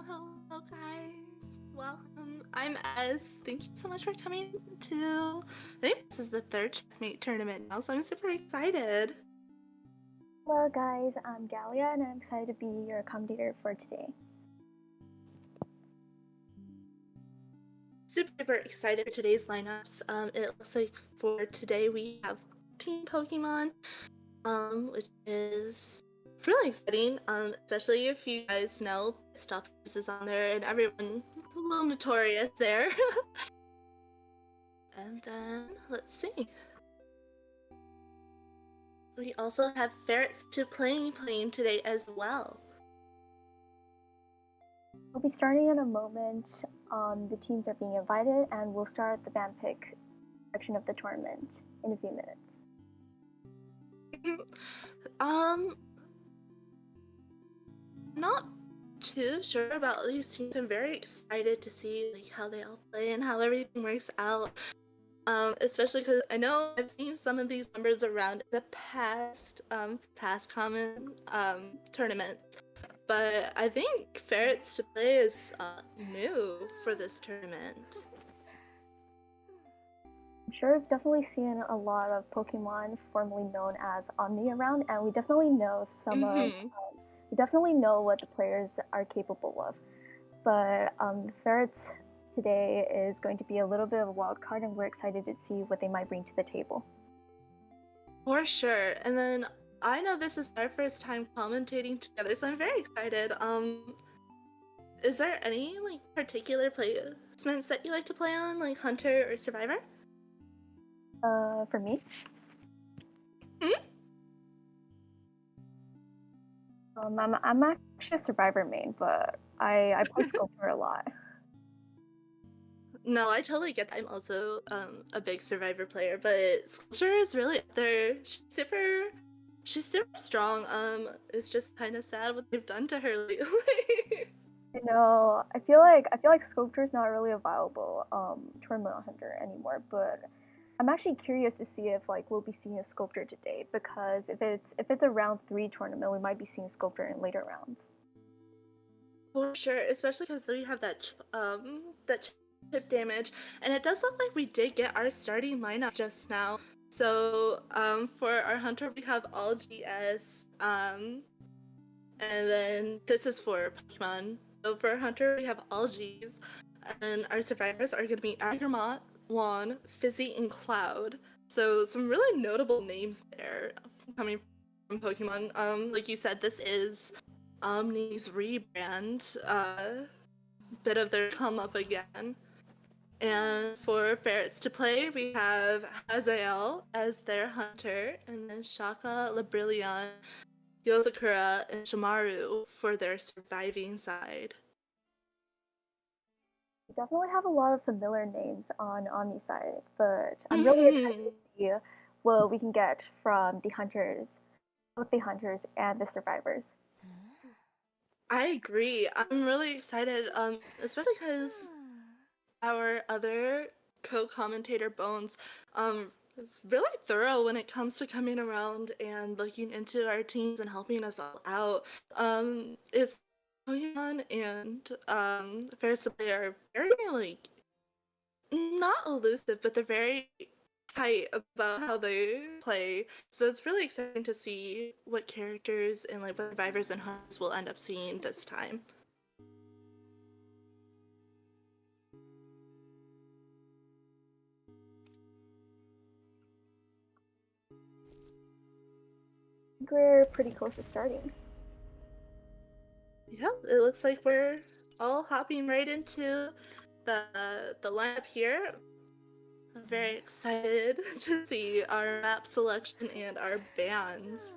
Hello, guys. Welcome. I'm Ez. Thank you so much for coming to. I think this is the third Checkmate tournament now, so I'm super excited. Hello guys, I'm Galia and I'm excited to be your commentator for today. Super excited for today's lineups. It looks like for today we have Team Pokemon, which is really exciting. Especially if you guys know Stoppers is on there and everyone a little notorious there. And then let's see. We also have Ferrets to playing today as well. We'll be starting in a moment. The teams are being invited and we'll start the band pick section of the tournament in a few minutes. Not too sure about these teams. I'm very excited to see like how they all play and how everything works out. Especially because I know I've seen some of these numbers around in the past common tournaments. But I think Ferrets to play is new for this tournament. I'm sure I've definitely seen a lot of Pokemon formerly known as Omni around, and we definitely know we definitely know what the players are capable of. But Ferrets today is going to be a little bit of a wild card, and we're excited to see what they might bring to the table. For sure. And then I know this is our first time commentating together, so I'm very excited. Is there any like particular placements that you like to play on, like Hunter or Survivor? For me? I'm actually a Survivor main, but I play Sculptor a lot. No, I totally get that. I'm also a big Survivor player, but Sculpture is really up there. She's super strong. It's just kind of sad what they've done to her lately. You know, I feel like Sculptor is not really a viable tournament hunter anymore, but I'm actually curious to see if like we'll be seeing a Sculptor today, because if it's a round 3 tournament, we might be seeing Sculptor in later rounds. For sure, especially because we have that chip damage, and it does look like we did get our starting lineup just now. So for our Hunter we have all GS, and then this is for Pokemon. So for Hunter we have all Gs, and our survivors are going to be Agramont, Juan, Fizzy, and Cloud. So some really notable names there coming from Pokemon. Like you said, this is Omni's rebrand, bit of their come up again. And for Ferrets to play, we have Hazael as their hunter, and then Shaka, Labrillion, Yozakura, and Shimaru for their surviving side. We definitely have a lot of familiar names on Omni side, but I'm really excited to see what we can get from the hunters, both the hunters and the survivors. I agree. I'm really excited, especially because our other co-commentator Bones, really thorough when it comes to coming around and looking into our teams and helping us all out. It's Pokemon and Ferris to play are very like not elusive, but they're very tight about how they play. So it's really exciting to see what characters and like what survivors and hunters will end up seeing this time. We're pretty close to starting. Yeah, it looks like we're all hopping right into the lineup here. I'm very excited to see our map selection and our bands.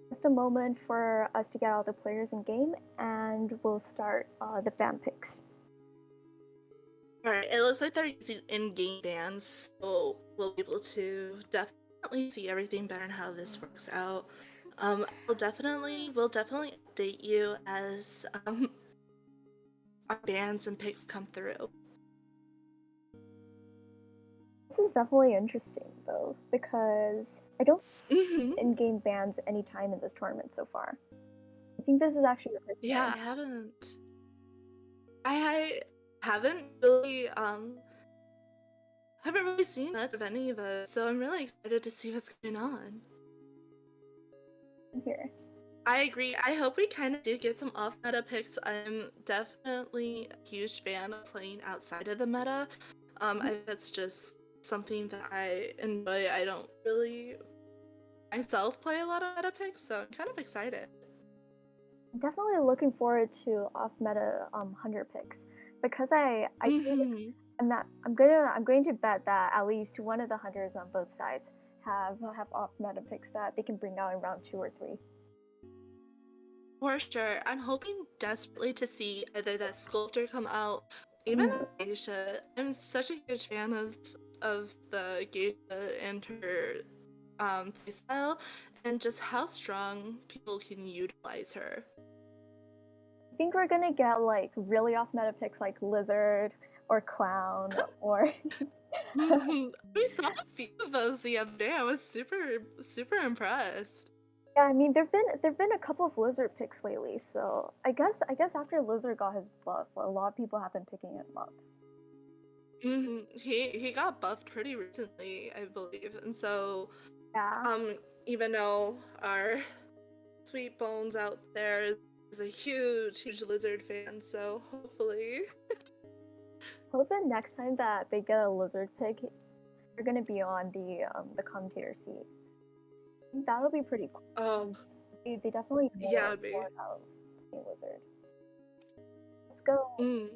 Just a moment for us to get all the players in game, and we'll start the band picks. Alright, it looks like they're using in-game bands, so we'll be able to definitely see everything better and how this works out. We'll definitely update you as our bands and picks come through. This is definitely interesting though, because I don't Hmm. in-game bans any time in this tournament so far. I think this is actually the first Yeah, time. I haven't. I haven't really haven't really seen much of any of it, so I'm really excited to see what's going on. Here. I agree. I hope we kind of do get some off meta picks. I'm definitely a huge fan of playing outside of the meta. That's just something that I enjoy. I don't really myself play a lot of meta picks, so I'm kind of excited. I'm definitely looking forward to off-meta hunter picks because I think Hmm. I'm going to bet that at least one of the hunters on both sides have off-meta picks that they can bring out in round 2 or 3. For sure. I'm hoping desperately to see either that sculptor come out, even Mm. Geisha. I'm such a huge fan of the Geisha and her playstyle and just how strong people can utilize her. I think we're gonna get like really off-meta picks like lizard or clown or We saw a few of those the other day. I was super impressed. yeah. I mean there've been a couple of lizard picks lately, so I guess after lizard got his buff, a lot of people have been picking him up. He got buffed pretty recently, I believe, and so Yeah. even though our sweet bones out there is a huge lizard fan, so hopefully. Hope the next time that they get a lizard pick, they're gonna be on the commentator seat. I think that'll be pretty cool Oh, because they definitely yeah, know it'd be. more about a lizard. Let's go. Mm.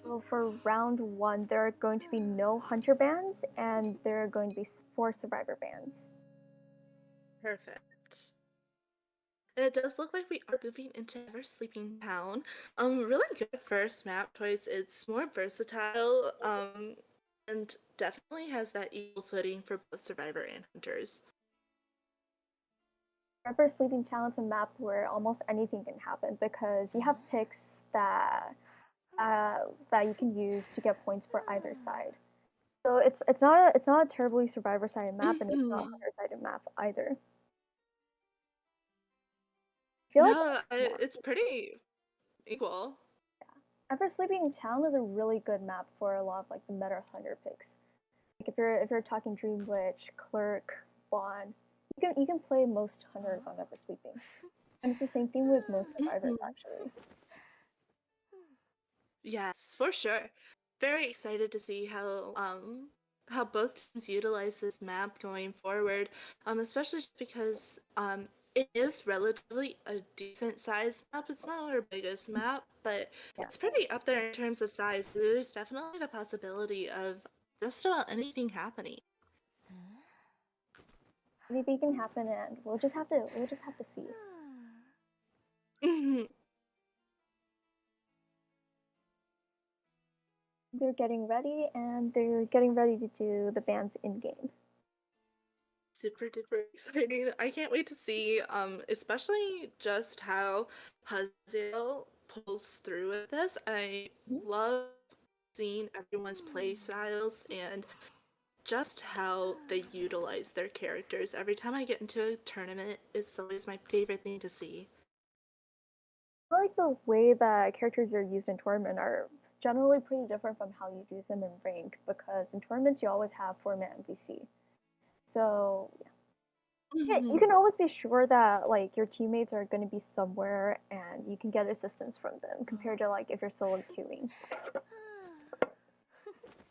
So for round 1, there are going to be no hunter bans and there are going to be 4 survivor bans. Perfect. It does look like we are moving into Ever Sleeping Town. Really good first map choice. It's more versatile, and definitely has that equal footing for both survivor and hunters. Remember, Sleeping Town's a map where almost anything can happen because you have picks that you can use to get points for either side. So it's not a terribly survivor sided map and it's not a Mhm. hunter sided map either. I feel like No, yeah, it's pretty equal. Ever Sleeping Town is a really good map for a lot of like the meta hunter picks. Like if you're talking Dream Witch, Clerk, Bond, you can play most hunters on Ever Sleeping, and it's the same thing with most survivors Mhm. actually. Yes, for sure. Very excited to see how both teams utilize this map going forward. Especially just because it is relatively a decent sized map. It's not our biggest map, but Yeah, it's pretty up there in terms of size. There's definitely the possibility of just about anything happening. anything can happen, and we'll just have to see. Mhm. They're getting ready, and they're getting ready to do the bands in game. Super duper exciting. I can't wait to see, especially just how Haziel pulls through with this. I Mhm. love seeing everyone's play styles and just how they utilize their characters. Every time I get into a tournament, it's always my favorite thing to see. I like the way that characters are used in tournament are generally pretty different from how you use them in rank because in tournaments you always have 4-man NPC. So yeah, you Mhm. can always be sure that like your teammates are going to be somewhere and you can get assistance from them compared to like if you're solo queuing.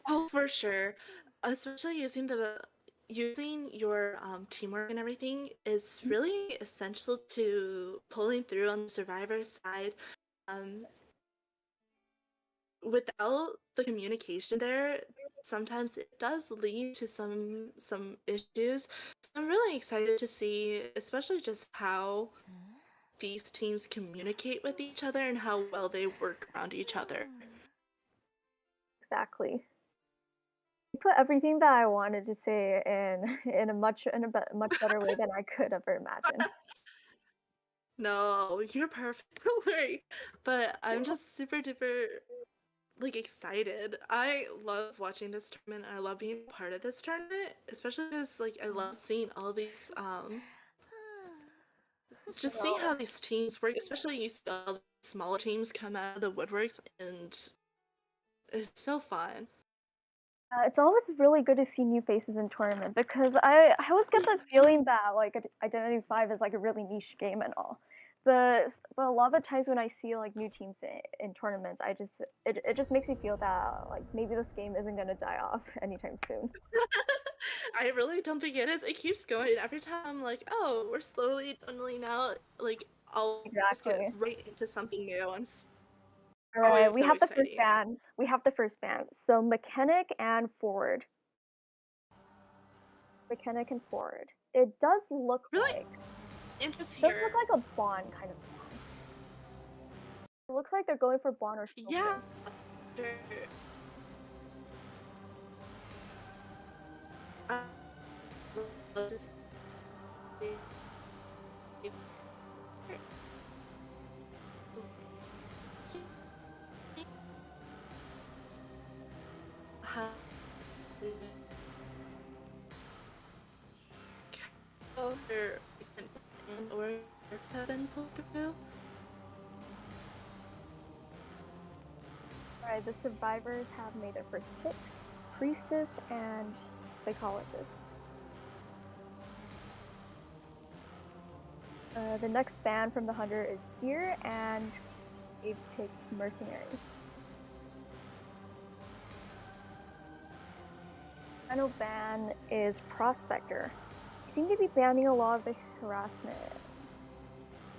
Oh, for sure. Especially using your teamwork and everything is really essential to pulling through on the survivor side. Um, Without the communication there, sometimes it does lead to some issues. So I'm really excited to see, especially just how these teams communicate with each other and how well they work around each other. Exactly. You put everything that I wanted to say in much better way than I could ever imagine. No, you're perfect. Don't worry. But I'm just super duper like excited. I love watching this tournament. I love being a part of this tournament, especially because like I love seeing all these just seeing No. how these teams work, especially you see all the smaller teams come out of the woodworks and it's so fun. It's always really good to see new faces in tournament because I always get the feeling that like Identity 5 is like a really niche game and all. But a lot of the times when I see like new teams in tournaments, it just makes me feel that like maybe this game isn't gonna die off anytime soon. I really don't think it is. It keeps going. Every time I'm like, oh, we're slowly tunneling out, like I'll just get Exactly. right into something new. All right, Always we so have the first exciting. bands. We have the first bands. So mechanic and forward. Mechanic and forward. It Really interest does look here. like a bond kind of bond. It looks like they're going for bond or Yeah, sculpting. sure. I love to see how their recent and or works have been pulled through. Alright, the survivors have made their first picks. Priestess and Psychologist. The next ban from the Hunter is Seer, and they've picked Mercenary. Final ban is Prospector. They seem to be banning a lot of the harassment.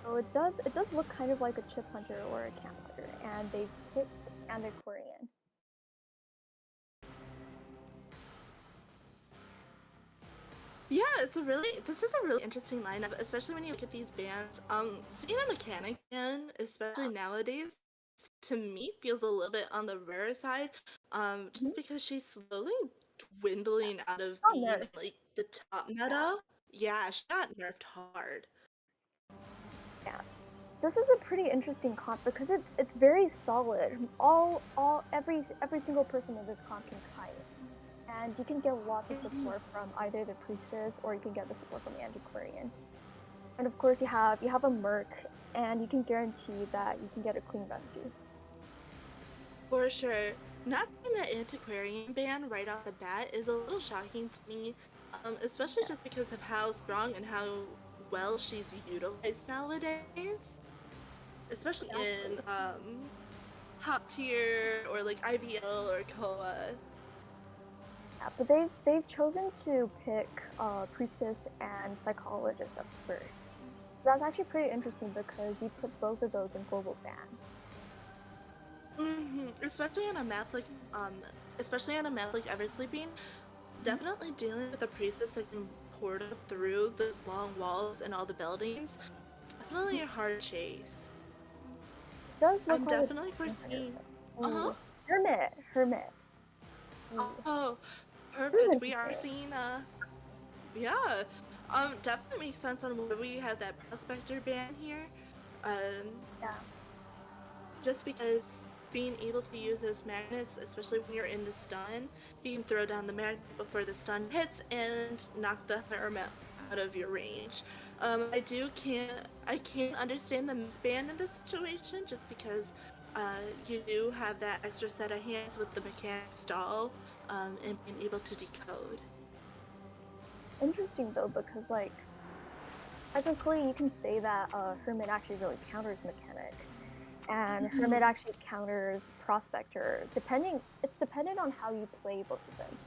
So it does look kind of like a Chip Hunter or a Camp Hunter, and they've picked Antiquarian. Yeah, this is a really interesting lineup, especially when you look at these bands. Seeing a mechanic band, especially nowadays, to me feels a little bit on the rare side. Mhm. Just because she's slowly dwindling out of Oh, being nerf. like the top meta. Yeah, she got nerfed hard. Yeah. This is a pretty interesting comp because it's very solid. Every single person in this comp can kite, and you can get lots of Mhm. support from either the priestess or you can get the support from the antiquarian. And of course you have a merc, and you can guarantee that you can get a clean rescue. For sure. Not seeing that antiquarian ban right off the bat is a little shocking to me, especially Yeah, just because of how strong and how well she's utilized nowadays. Especially in exactly. top tier or like IVL or KOA. Yeah, but they've chosen to pick priestess and psychologist up first. That's actually pretty interesting because you put both of those in global ban. Especially on a map like especially on a map like Eversleeping, definitely dealing with a priestess that can portal through those long walls and all the buildings. Mhm. Definitely a hard chase. It does look I'm like a definitely Dragon Hunter. foreseeing. Uh huh. Ooh, Hermit. Ooh, Oh, this is perfect. We are interesting. seeing yeah. Definitely makes sense on where we have that prospector ban here. Um, Yeah, just because being able to use those magnets, especially when you're in the stun, you can throw down the magnet before the stun hits and knock the hermit out of your range. I can't understand the myth ban in this situation just because you do have that extra set of hands with the mechanic stall and being able to decode. interesting though because like technically you can say that Hermit actually really counters mechanic, and Hermit Mhm. actually counters Prospector. It's dependent on how you play both of them.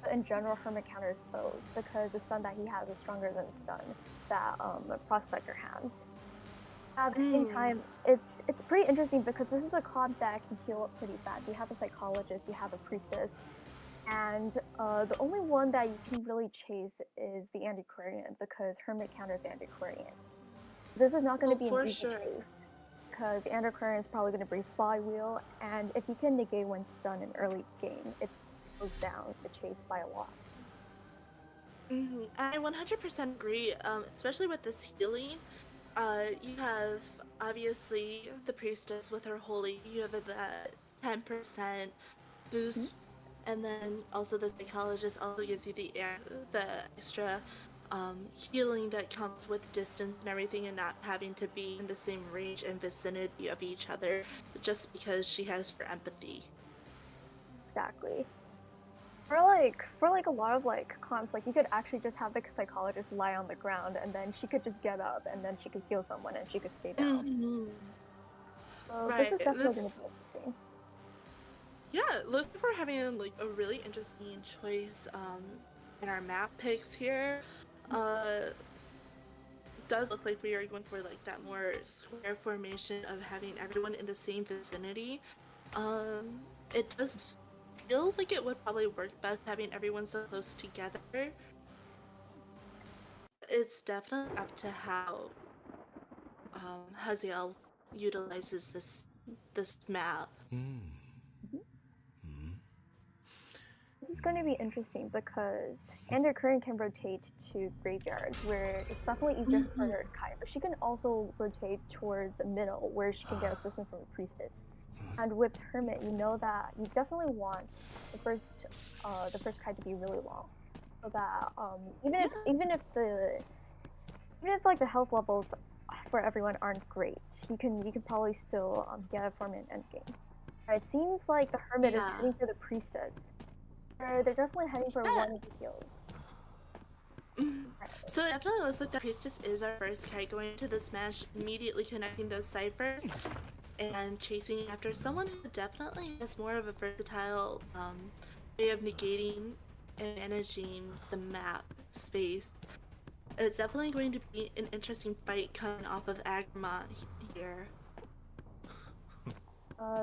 But in general, Hermit counters those because the stun that he has is stronger than the stun that Prospector has. At the same Mm. time, it's pretty interesting because this is a comp that can heal up pretty fast. You have a psychologist, you have a priestess, and the only one that you can really chase is the antiquarian because Hermit counters the antiquarian. This is not going to Oh, be an for easy sure. chase because the antiquarian is probably going to bring flywheel, and if you can negate one stun in early game, it slows down the chase by a lot. I 100% agree, especially with this healing. You have obviously the priestess with her holy. You have that 10% Mhm. boost, and then also the psychologist also gives you the extra healing that comes with distance and everything, and not having to be in the same range and vicinity of each other, just because she has her empathy. Exactly. For like a lot of like comps, like you could actually just have the psychologist lie on the ground and then she could just get up and then she could heal someone and she could stay down. So this Right. is definitely going to This be interesting. Yeah, looks like we're having like a really interesting choice in our map picks here. Uh does look like we are going for like that more square formation of having everyone in the same vicinity. It does feel like it would probably work best having everyone so close together. It's definitely up to how Haziel utilizes this map. Mhm. This is going to be interesting because Current can rotate to graveyards where it's definitely easier for her to kite, but she can also rotate towards middle where she can get assistance from the priestess. And with Hermit, you know that you definitely want the first kite to be really long, so that even if like the health levels for everyone aren't great, you can probably still get it from an endgame. It seems like the Hermit is Yeah. heading for the priestess. They're definitely heading for Yeah. one of the heals. So it definitely looks like the priestess is our first kite going into this match, immediately connecting those ciphers and chasing after someone who definitely has more of a versatile way of negating and managing the map space. It's definitely going to be an interesting fight coming off of Agramont here.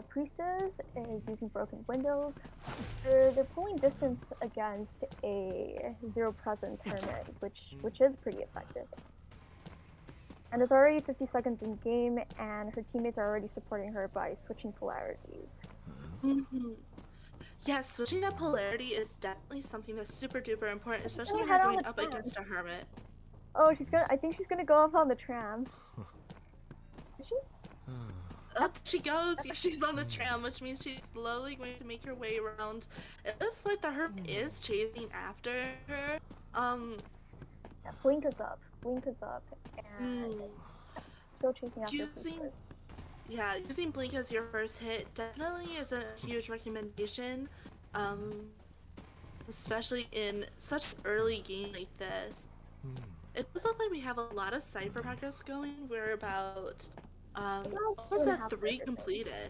Priestess is using broken windows. They're pulling distance against a zero presence Hermit, which is pretty effective. And it's already 50 seconds in game, and her teammates are already supporting her by switching polarities. Yeah, switching that polarity is definitely something that's super duper important, She's especially gonna when you're head on going the up tram. against a hermit. Oh, I think she's gonna go up on the tram. Is she? Up she goes! Yeah, she's on the tram, which means she's slowly going to make her way around. It looks like the hermit is chasing after her. Um, Yeah, Blink is up. Blink is up, and mm, still chasing after using Priestess. using Blink as your first hit definitely is a huge recommendation. Um, especially in such an early game like this. It does look like we have a lot of cipher progress going. We're about About two almost and a at half 3 ciphers in. completed.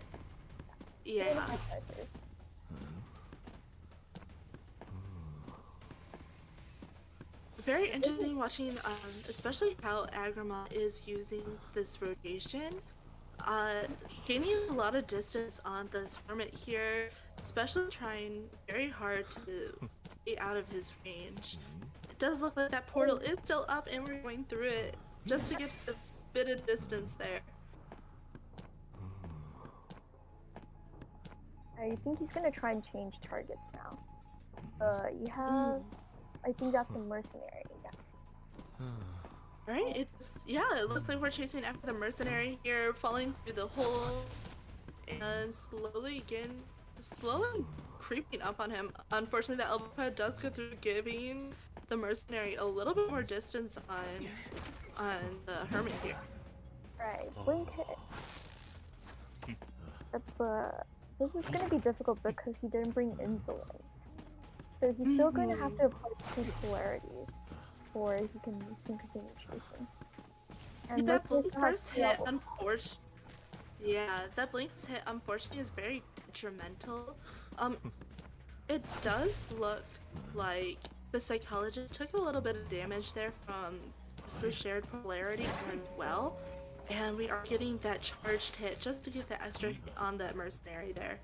Two and a Yeah. half ciphers. Very interesting watching, especially how Agramont is using this rotation. Uh, Gaining a lot of distance on this hermit here, especially trying very hard to stay out of his range. It does look like that portal is still up and we're going through it just to get a bit of distance there. I think he's gonna try and change targets now. You have, Mm. I think that's a mercenary. Yeah. Right? It looks like we're chasing after the mercenary here, falling through the hole and slowly creeping up on him. Unfortunately, the elbow pad does go through, giving the mercenary a little bit more distance on the hermit here. Right. Blink hit. But this is gonna be difficult because he didn't bring insolence. So he's still going to have to apply two polarities before he can continue chasing. And That Mercury blink still has first two hit, levels. that blink first hit, unfortunately, is very detrimental. Um, it does look like the psychologist took a little bit of damage there from the shared polarity as well. And we are getting that charged hit just to get the extra hit on that mercenary there.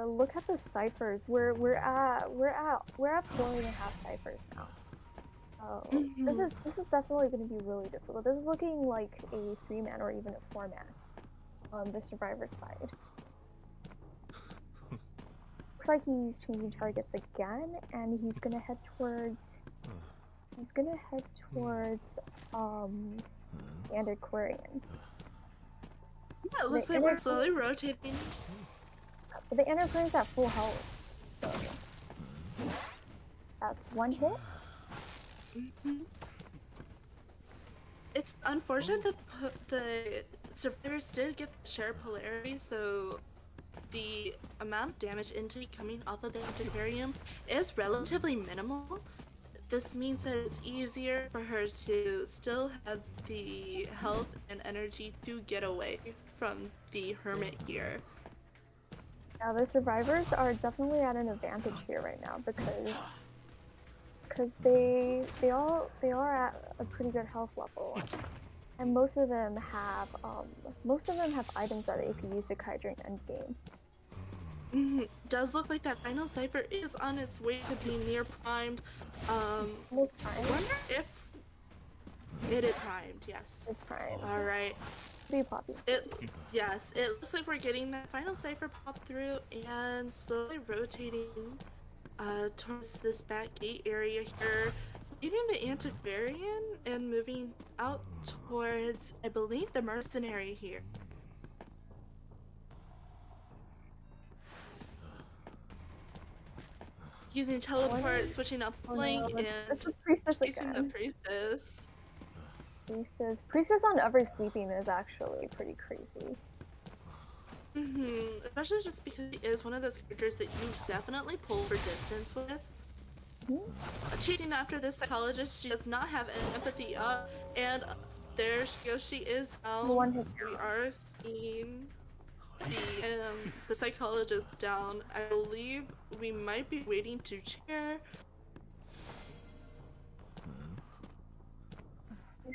Look at the ciphers. We're at 4.5 ciphers now. Oh, this is definitely going to be really difficult. This is looking like a 3-man or even a 4-man on the survivor side. Looks like he's changing targets again, and he's gonna head towards He's gonna head towards the Antiquarian. Yeah, it looks like we're slowly rotating. But the Antiquarian's at full health, so that's one hit. It's unfortunate that the survivors did get the share polarity, so the amount of damage intake coming off of the Antiquarian is relatively minimal. This means that it's easier for her to still have the health and energy to get away from the Hermit here. Yeah, the survivors are definitely at an advantage here right now because they are at a pretty good health level, and most of them have items that they can use to kite during endgame. Does look like that final cipher is on its way to being near primed. Almost primed. I wonder if it is primed. Yes. It's primed. All right. Yes, it looks like we're getting that final cipher pop through and slowly rotating towards this back gate area here, leaving the Antiquarian and moving out towards, I believe, the mercenary here. Using teleport, switching up blink, and the priestess chasing again. the priestess. Priestess on ever sleeping is actually pretty crazy. Especially just because he is one of those characters that you definitely pull for distance with. Chasing after this psychologist, she does not have any empathy up, and there she goes. She is down. We are seeing the psychologist down. I believe we might be waiting to chair.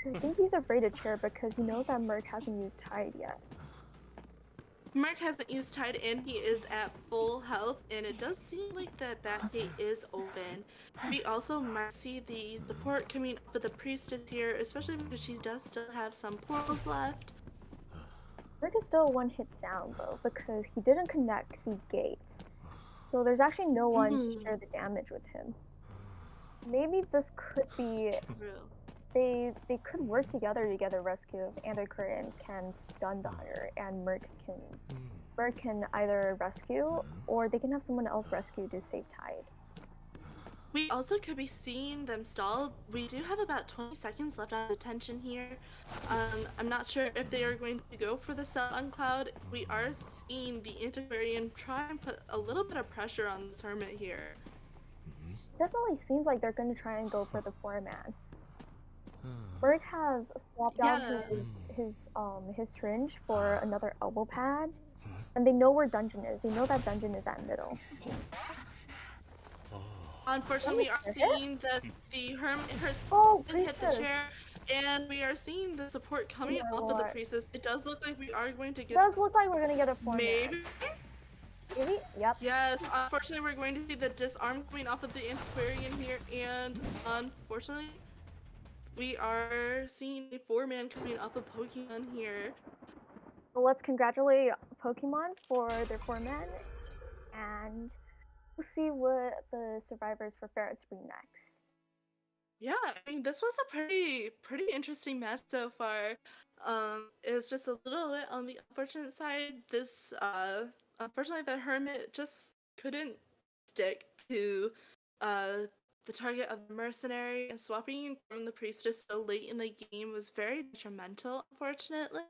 I think he's afraid to chair because he knows that Merc hasn't used Tide yet. Merc hasn't used Tide and he is at full health, and it does seem like the back gate is open. We also might see the support coming up with the priestess here, especially because she does still have some portals left. Merc is still one hit down though because he didn't connect the gates. So there's actually no one to share the damage with him. Maybe this could be... They could work together to get a rescue if Antiquarian can stun the hunter and Merc can either rescue or they can have someone else rescue to save Tide. We also could be seeing them stall. We do have about 20 seconds left on detention here. I'm not sure if they are going to go for the sell on Cloud. We are seeing the Antiquarian try and put a little bit of pressure on this Hermit here. Definitely seems like they're going to try and go for the 4-man. Merc has swapped out his syringe for another elbow pad, and they know where dungeon is. They know that dungeon is at middle. Unfortunately, we are seeing that the Hermit hit the chair, and we are seeing the support coming off of the priestess. It does look like we are going to get. It does look like we're going to get a 4-man. Maybe. Maybe? Yep. Yes, unfortunately, we're going to see the disarm coming off of the Antiquarian here, and unfortunately, we are seeing a 4-man coming off of Pokemon here. Well, let's congratulate Pokemon for their 4-man, and we'll see what the survivors for Ferrets bring next. Yeah, I mean, this was a pretty interesting match so far. It's just a little bit on the unfortunate side. This, unfortunately, the Hermit just couldn't stick to, the target of the mercenary, and swapping from the priestess so late in the game was very detrimental, unfortunately.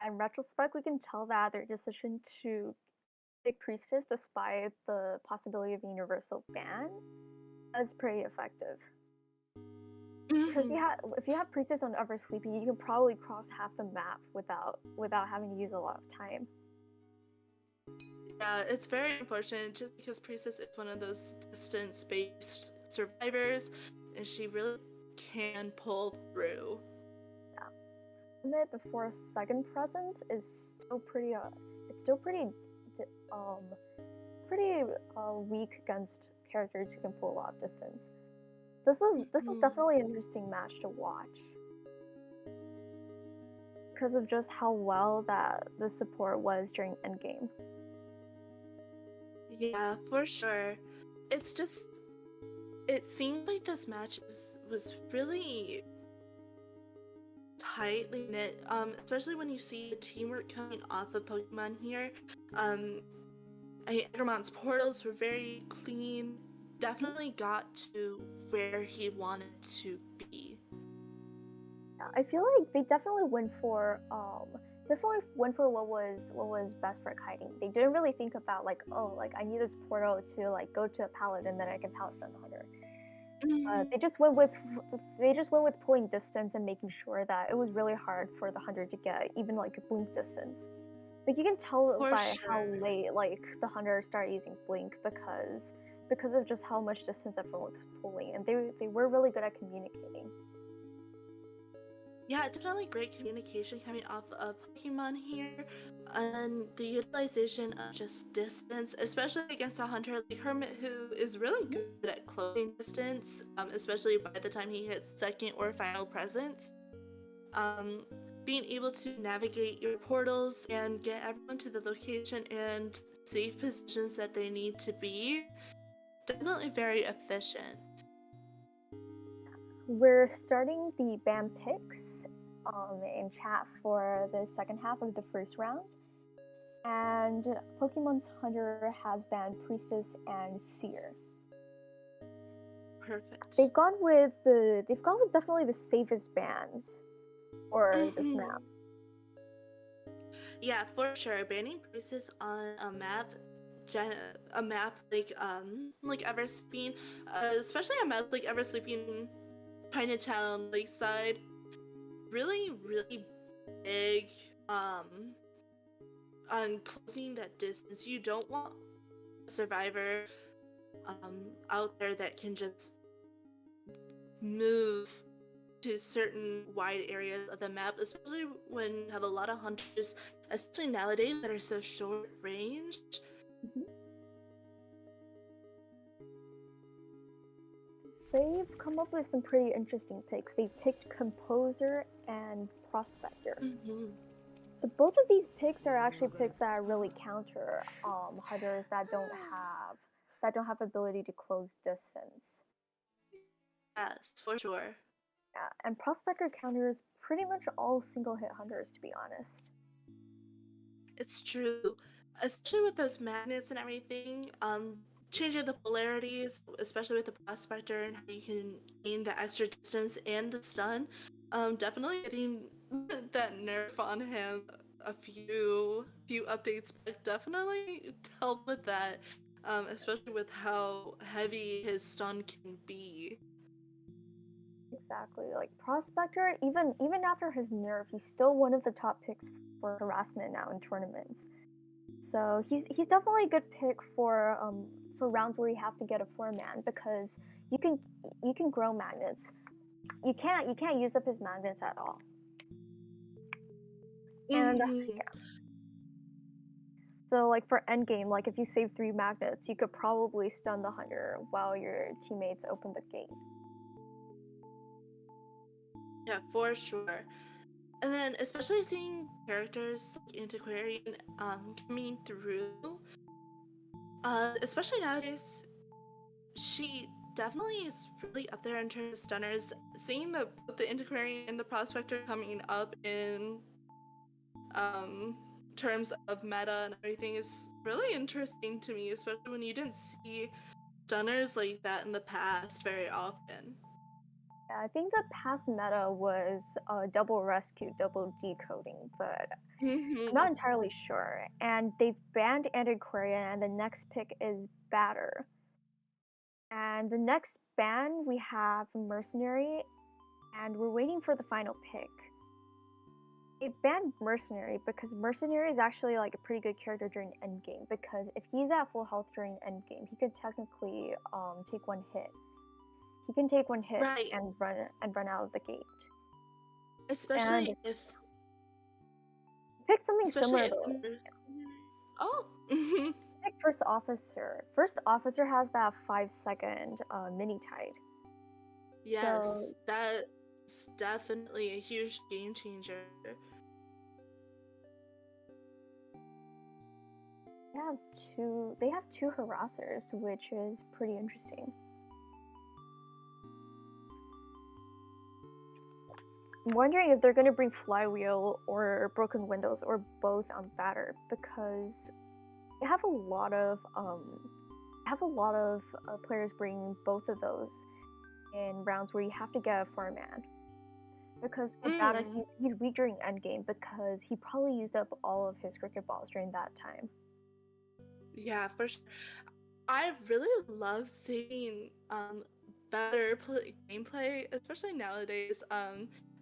In retrospect, we can tell that their decision to pick priestess despite the possibility of universal ban is pretty effective. Because if you have priestess on ever sleeping, you can probably cross half the map without having to use a lot of time. Yeah, it's very unfortunate just because Priestess is one of those distance-based survivors, and she really can pull through. Yeah. Before second presence is still pretty weak against characters who can pull a lot of distance. This was definitely an interesting match to watch because of just how well that the support was during endgame. Yeah, for sure. It's just it seemed like this match was really tightly knit, especially when you see the teamwork coming off of Pokemon here. Um, Agrimon's portals were very clean, definitely got to where he wanted to be. Yeah, I feel like they definitely went for what was best for kiting. They didn't really think about like, oh, like I need this portal to like go to a pallet and then I can pallet stun the hunter. They just went with pulling distance and making sure that it was really hard for the hunter to get even like a blink distance. Like you can tell For by how sure. late like the hunter started using blink because of just how much distance everyone was pulling, and they were really good at communicating. Yeah, definitely great communication coming off of Pokemon here, and the utilization of just distance, especially against a hunter like Hermit, who is really good at closing distance, especially by the time he hits second or final presence. Um, Being able to navigate your portals and get everyone to the location and safe positions that they need to be, definitely very efficient. We're starting the ban picks in chat for the second half of the first round, and Pokemon's Hunter has banned Priestess and Seer. Perfect. They've gone with definitely the safest bans for this map. Yeah, for sure. Banning Priestess on a map, like Ever Sleeping, especially a map like Ever Sleeping, Chinatown, Lakeside, really, really big. On closing that distance, you don't want a survivor out there that can just move to certain wide areas of the map, especially when you have a lot of hunters, especially nowadays, that are so short range. They've come up with some pretty interesting picks. They picked Composer and Prospector. So both of these picks are actually picks that really counter hunters that don't have ability to close distance. Yes, for sure. Yeah, and Prospector counters pretty much all single hit hunters, to be honest. It's true, especially with those magnets and everything. Changing the polarities, especially with the prospector and how you can gain the extra distance and the stun. Definitely getting that nerf on him a few updates back definitely helped with that. Especially with how heavy his stun can be. Exactly. Like Prospector, even after his nerf, he's still one of the top picks for harassment now in tournaments. So he's definitely a good pick for rounds where you have to get a 4-man, because you can grow magnets. You can't use up his magnets at all. And yeah. So like for endgame, like if you save 3 magnets, you could probably stun the hunter while your teammates open the gate. Yeah, for sure. And then especially seeing characters like Antiquarian coming through, especially nowadays, she definitely is really up there in terms of stunners. Seeing both the Antiquarian and the Prospector coming up in terms of meta and everything is really interesting to me, especially when you didn't see stunners like that in the past very often. Yeah, I think the past meta was double rescue, double decoding, but I'm not entirely sure. And they've banned Antiquarian, and the next pick is Batter. And the next ban we have Mercenary, and we're waiting for the final pick. They banned Mercenary because Mercenary is actually like a pretty good character during endgame, because if he's at full health during endgame, he could technically take one hit. He can take one hit Right. and run out of the gate. Especially and if pick something similar though. Oh. Pick First Officer. First Officer has that 5-second mini tide. Yes, So, that's definitely a huge game changer. they have two harassers, which is pretty interesting. wondering if they're gonna bring Flywheel or Broken Windows or both on batter because they have a lot of players bringing both of those in rounds where you have to get a 4-man. Because for batter, Mm, he's weak during endgame because he probably used up all of his cricket balls during that time. yeah, for sure. I really love seeing better gameplay, especially nowadays.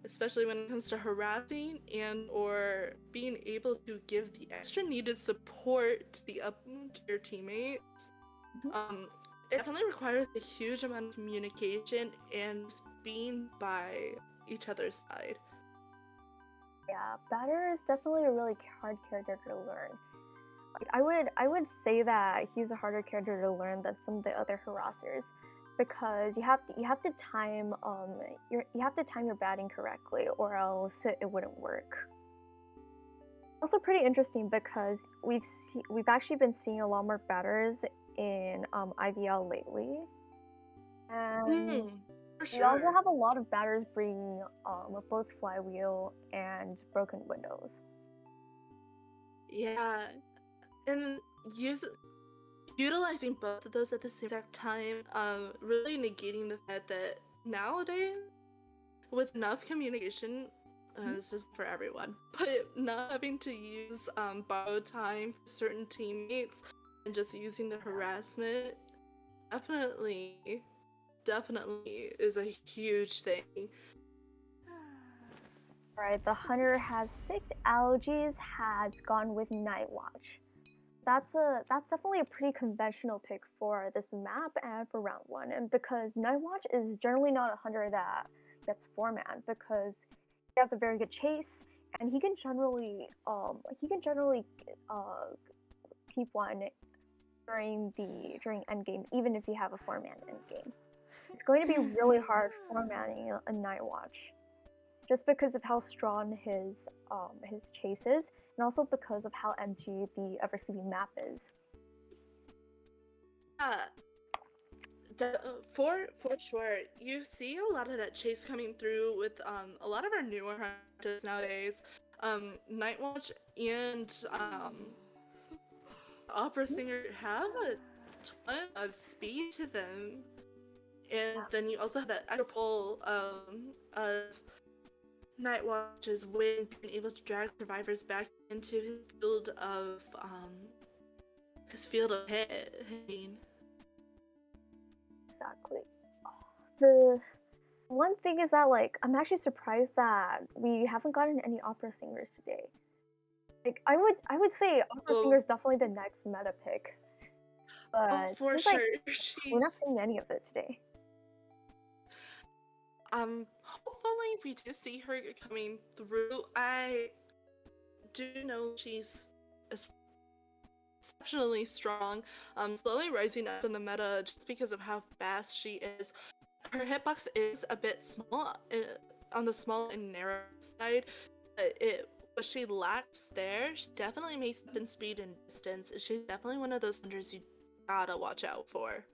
Especially when it comes to harassing and or being able to give the extra needed support to to your teammates. Mhm. It definitely requires a huge amount of communication and being by each other's side. Yeah, batter is definitely a really hard character to learn. Like I would say that he's a harder character to learn than some of the other harassers because you have to time you have to time your batting correctly or else it wouldn't work. Also pretty interesting because we've actually been seeing a lot more batters in IVL lately, and For we also sure. have a lot of batters bringing both Flywheel and Broken Windows. Yeah, and use utilizing both of those at the same exact time, really negating the fact that nowadays, with enough communication, this is for everyone, but not having to use borrowed time for certain teammates and just using the harassment definitely, definitely is a huge thing. Right, the hunter has picked Algaes, has gone with Night Watch. That's definitely a pretty conventional pick for this map and for round one. And because Night Watch is generally not a hunter that gets 4-man because he has a very good chase and he can generally keep one during endgame even if you have a 4-man endgame. It's going to be really hard 4-manning a Night Watch just because of how strong his chase is, and also because of how empty the Eversleepy map is. Yeah, for sure, you see a lot of that chase coming through with a lot of our newer hunters nowadays. Nightwatch and Opera Singer have a ton of speed to them, and Yeah, then you also have that extra pull of Nightwatch's wind being able to drag survivors back into his field of hitting. exactly. The one thing is that like I'm actually surprised that we haven't gotten any opera singers today. Like I would say opera singer Well, is definitely the next meta pick, oh, but it for seems like sure, we're not she's seeing any of it today. hopefully we do see her coming through. I do know she's exceptionally strong, slowly rising up in the meta just because of how fast she is. Her hitbox is a bit small, on the small and narrow side, but what she lacks there, she definitely makes up in speed and distance. She's definitely one of those hunters you gotta watch out for.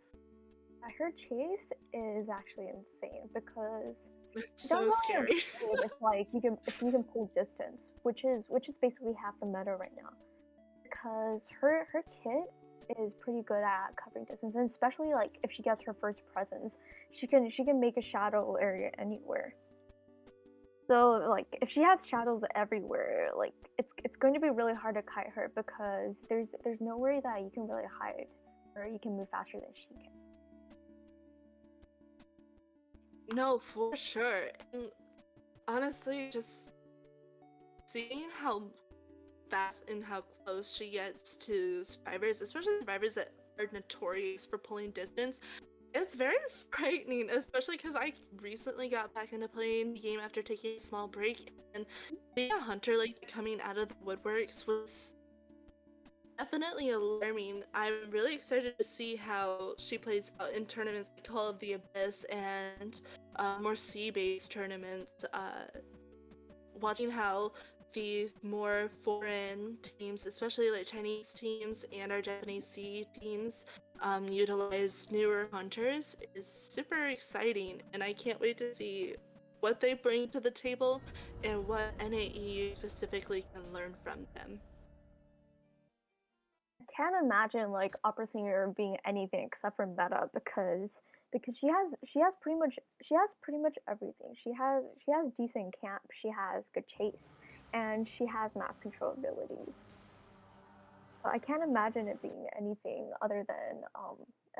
Her chase is actually insane because It's it doesn't so really scary. impede if you can pull distance, which is basically half the meta right now. Because her kit is pretty good at covering distance, and especially like if she gets her first presence, she can make a shadow area anywhere. So like if she has shadows everywhere, like it's going to be really hard to kite her because there's nowhere that you can really hide or you can move faster than she can. No, for sure. And honestly, just seeing how fast and how close she gets to survivors, especially survivors that are notorious for pulling distance, it's very frightening, especially because I recently got back into playing the game after taking a small break, and seeing a hunter like coming out of the woodworks was definitely alarming. I'm really excited to see how she plays out in tournaments like Call of the Abyss and more sea-based tournaments. Watching how these more foreign teams, especially like Chinese teams and our Japanese sea teams, utilize newer hunters is super exciting, and I can't wait to see what they bring to the table and what NAE specifically can learn from them. I can't imagine like Opera Singer being anything except for meta because she has pretty much everything. She has decent camp, she has good chase, and she has map control abilities. So I can't imagine it being anything other than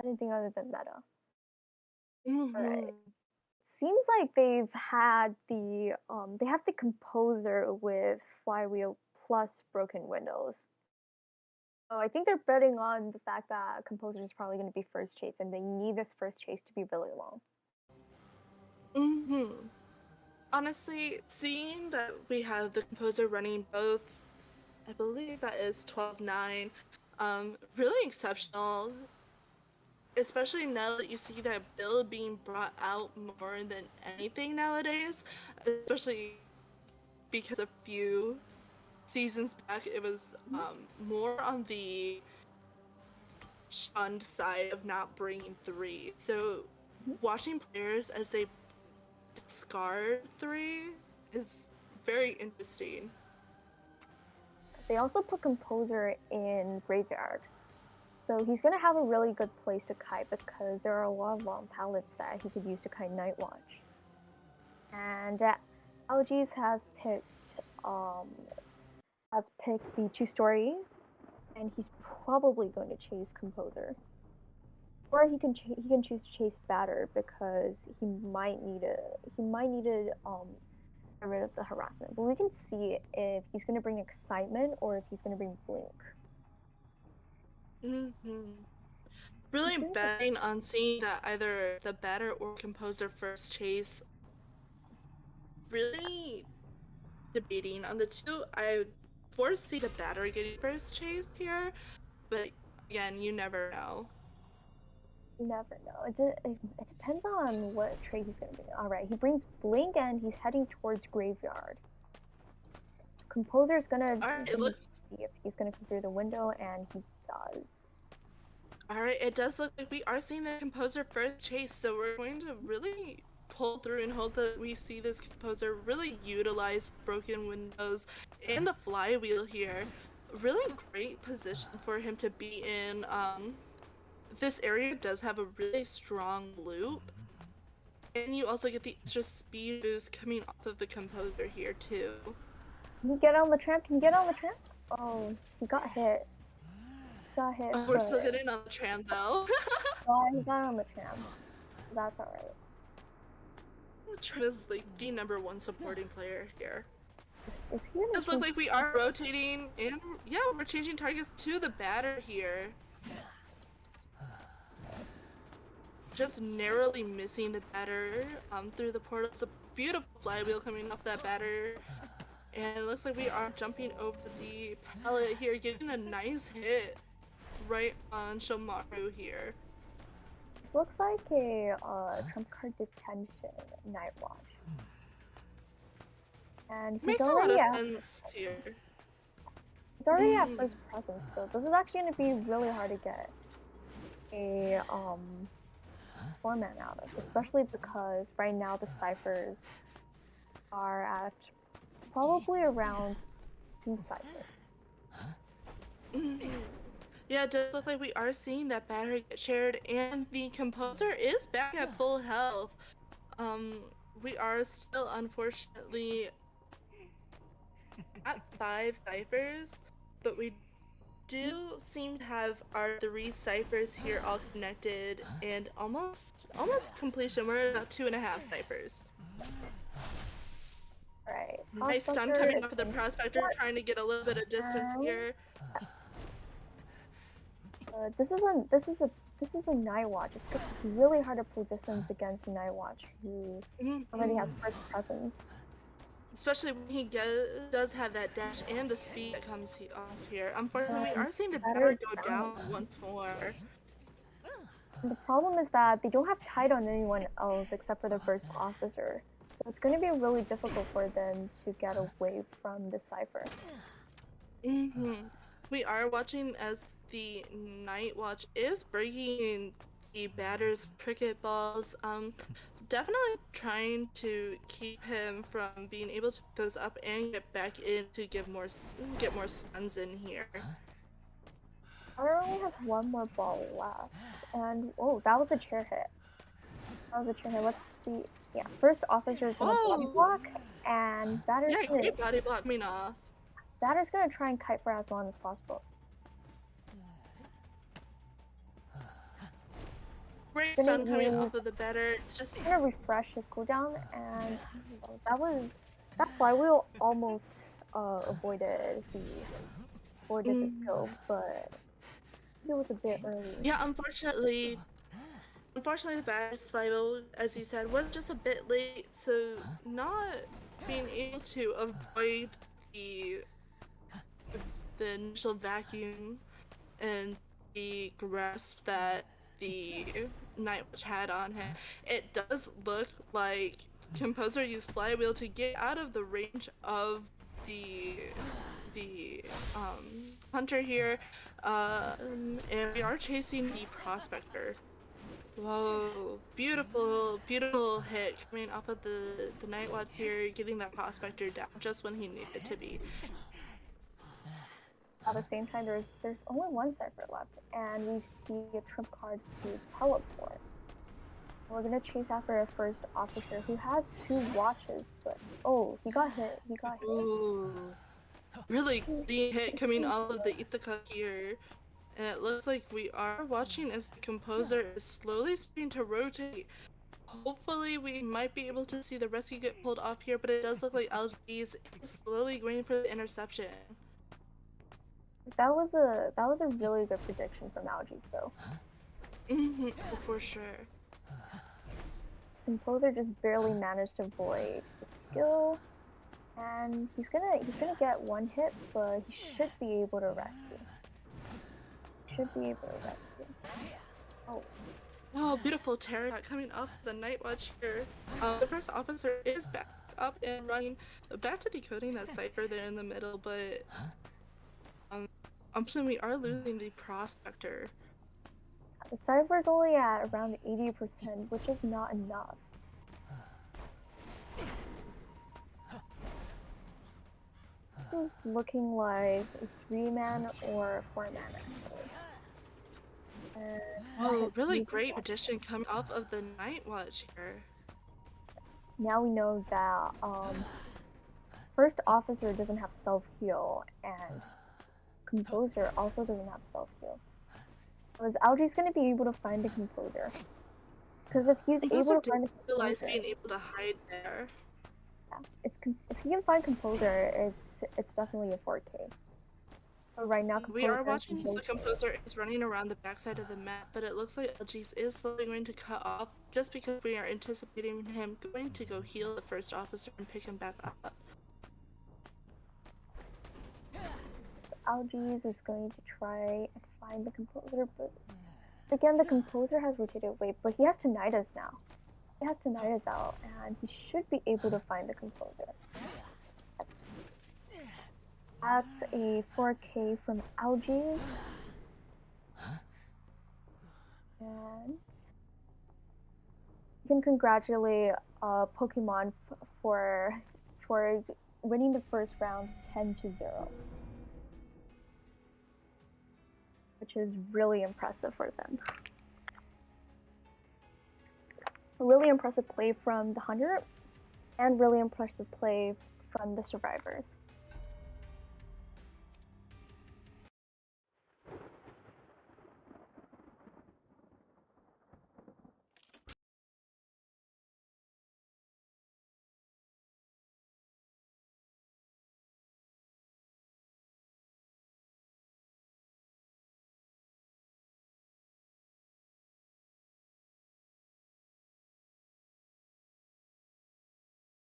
meta. All right. Mm-hmm. Seems like they have the composer with flywheel plus broken windows. So I think they're betting on the fact that composer is probably going to be first chase, and they need this first chase to be really long. Mm-hmm. Honestly, seeing that we have the composer running both, I believe that is 12-9, really exceptional, especially now that you see that build being brought out more than anything nowadays, especially because a few seasons back it was more on the shunned side of not bringing 3. So Mhm. watching players as they discard 3 is very interesting. They also put composer in graveyard, so he's going to have a really good place to kite because there are a lot of long palettes that he could use to kite Night Watch. And Algies has picked the 2-story, and he's probably going to chase composer, or he can choose to chase batter because he might need to get rid of the harassment. But we can see if he's going to bring excitement or if he's going to bring blink. Mm-hmm. Really betting on seeing that either the batter or composer first chase. Really debating on the two. I foresee the batter getting first chase here, but again, you never know. You never know. It depends on what trade he's going to bring. All right, he brings blink and he's heading towards graveyard. Composer's gonna It looks. see if he's gonna come through the window, and he does. Alright, it does look like we are seeing the composer first chase, so we're going to really pull through and hope that we see this composer really utilize broken windows and the flywheel here. Really great position for him to be in. This area does have a really strong loop, and you also get the extra speed boost coming off of the composer here too. Can you get on the tramp? Can you get on the tramp? Oh, he got hit. Got hit. Oh, we're still getting on the tram though. Oh, he got on the tram. That's alright. Tram is like the #1 supporting player here. Is he gonna Does look like we are rotating, and yeah, we're changing targets to the batter here. Just narrowly missing the batter through the portal. It's a beautiful flywheel coming off that batter. And it looks like we are jumping over the pallet here, getting a nice hit right on Shomaru here. This looks like a trump card detention Night Watch. And he's Makes already a lot of sense here. He's already at first presence, so this is actually going to be really hard to get a 4-man out of, especially because right now the ciphers are at probably around 2 ciphers. Yeah, it does look like we are seeing that battery get shared, and the composer is back at full health. We are still unfortunately at 5 ciphers, but we do seem to have our 3 ciphers here all connected and almost completion. We're at about 2.5 ciphers. Right. Nice stun coming up with the prospector, trying to get a little bit of distance here. This is a Night Watch. It's really hard to pull distance against a Night Watch who already has first presence. Especially when he does have that dash and the speed that comes off here. Unfortunately, we are seeing the batter go down once more. And the problem is that they don't have tide on anyone else except for the first officer. So it's going to be really difficult for them to get away from the cipher. We are watching as the Night Watch is breaking the batter's cricket balls. definitely trying to keep him from being able to pick those up and get back in to get more stuns in here. Power only has one more ball left, and oh, that was a chair hit. That was a chair hit. Let's see. Yeah, first officer is gonna body Oh, block, and yeah, great body block me off. Batter's gonna try and kite for as long as possible. Great stun coming off of the batter. It's just gonna refresh his cooldown, and that flywheel almost avoided the skill, but it was a bit early. Yeah, unfortunately, the batter's flywheel, as you said, was just a bit late, so not being able to avoid the initial vacuum and the grasp that the Nightwatch had on him. It does look like Composer used flywheel to get out of the range of the hunter here, and we are chasing the prospector. Whoa, beautiful, beautiful hit coming off of the Nightwatch here, getting that prospector down just when he needed to be. At the same time, there's only one cipher left, and we see a trump card to teleport. We're gonna chase after a first officer who has 2 watches, but oh, he got hit. Ooh, really clean hit coming off of the Ithaca here. And it looks like we are watching as the Composer is slowly starting to rotate. Hopefully we might be able to see the rescue get pulled off here, but it does look like LG's is slowly going for the interception. That was a really good prediction from Algaes, though. For sure. Composer just barely managed to avoid the skill, and he's gonna get 1 hit, but he should be able to rescue. Oh, beautiful terror coming off the Nightwatch here. The first officer is back up and running, back to decoding that cipher there in the middle, but unfortunately we are losing the prospector. The cipher is only at around 80%, which is not enough. This is looking like a 3-man or a 4-man, actually. Oh, really great magician coming off of the Nightwatch here. Now we know that first officer doesn't have self-heal, and Composer also doesn't have self-heal. Was Algae's gonna be able to find the Composer? Because if he's able to find the Composer, being able to hide there. Yeah, if he can find Composer, it's definitely a 4K. But right now, we are watching as the Composer is running around the backside of the map, but it looks like LG's is slowly going to cut off just because we are anticipating him going to go heal the first officer and pick him back up. Algaes is going to try and find the Composer, but again, the Composer has rotated away, but he has Tinnitus now. He has Tinnitus out, and he should be able to find the Composer. That's a 4K from Algaes. And you can congratulate Pokemon for winning the first round 10-0. Which is really impressive for them. A really impressive play from the Hunter, and really impressive play from the Survivors.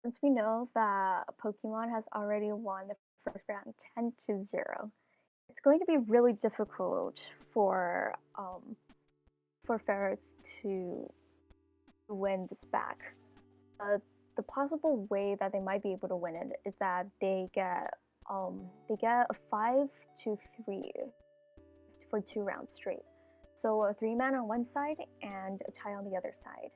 Since we know that Pokemon has already won the first round 10-0, it's going to be really difficult for Ferrets to win this back. The possible way that they might be able to win it is that they get a 5-3 for 2 rounds straight. So a 3-man on one side and a tie on the other side.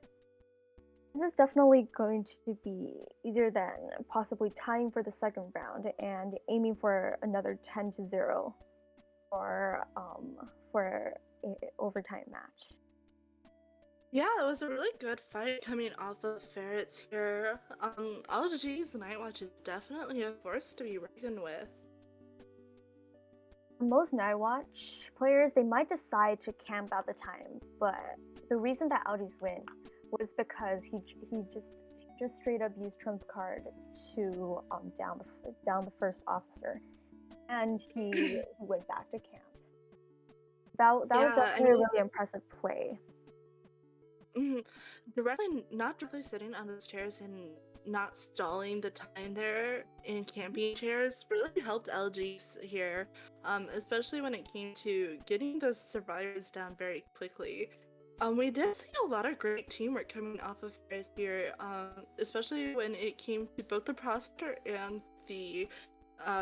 This is definitely going to be easier than possibly tying for the second round and aiming for another 10-0 for a overtime match. Yeah, it was a really good fight coming off of Ferrets here. LG's Nightwatch is definitely a force to be reckoned with. Most Night Watch players, they might decide to camp out the time, but the reason that Audi's win was because he just straight up used trump card to down the first officer, and he went back to camp. That was Yeah, I definitely a mean, really impressive play. not directly sitting on those chairs and not stalling the time there in camping chairs really helped LGs here, especially when it came to getting those survivors down very quickly. We did see a lot of great teamwork coming off of Ferris here, especially when it came to both the prosecutor and the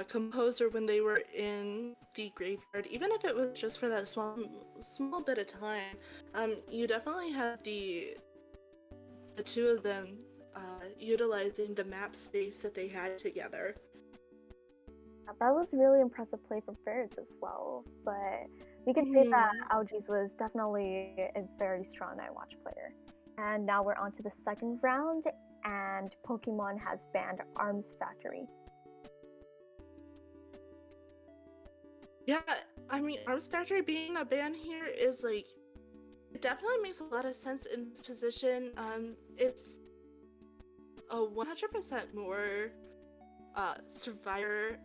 composer when they were in the graveyard, even if it was just for that small bit of time. You definitely had the two of them utilizing the map space that they had together. That was really impressive play from Ferrets as well, but we could say that Mhm. Algi's was definitely a very strong Night Watch player. And now we're on to the second round, and Pokemon has banned Arms Factory. Yeah, I mean, Arms Factory being a ban here is like, it definitely makes a lot of sense in this position. It's a 100% more survivor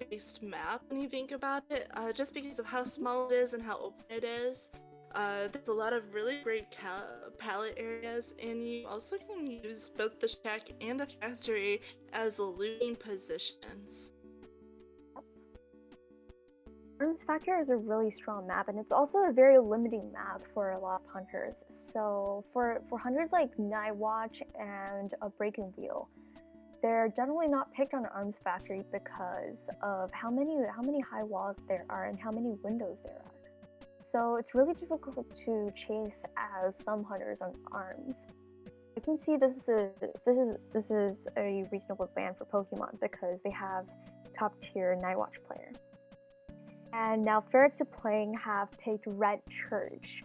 based map when you think about it, just because of how small it is and how open it is. There's a lot of really great palette areas, and you also can use both the shack and the factory as looting positions. Arms Factory is a really strong map, and it's also a very limiting map for a lot of hunters. So for hunters like Night Watch and a Breaking Wheel, they're generally not picked on Arms Factory because of how many high walls there are and how many windows there are. So it's really difficult to chase as some hunters on Arms. I can see this is a reasonable ban for Pokemon because they have top tier Night Watch player. And now Ferrets to Playing have picked Red Church.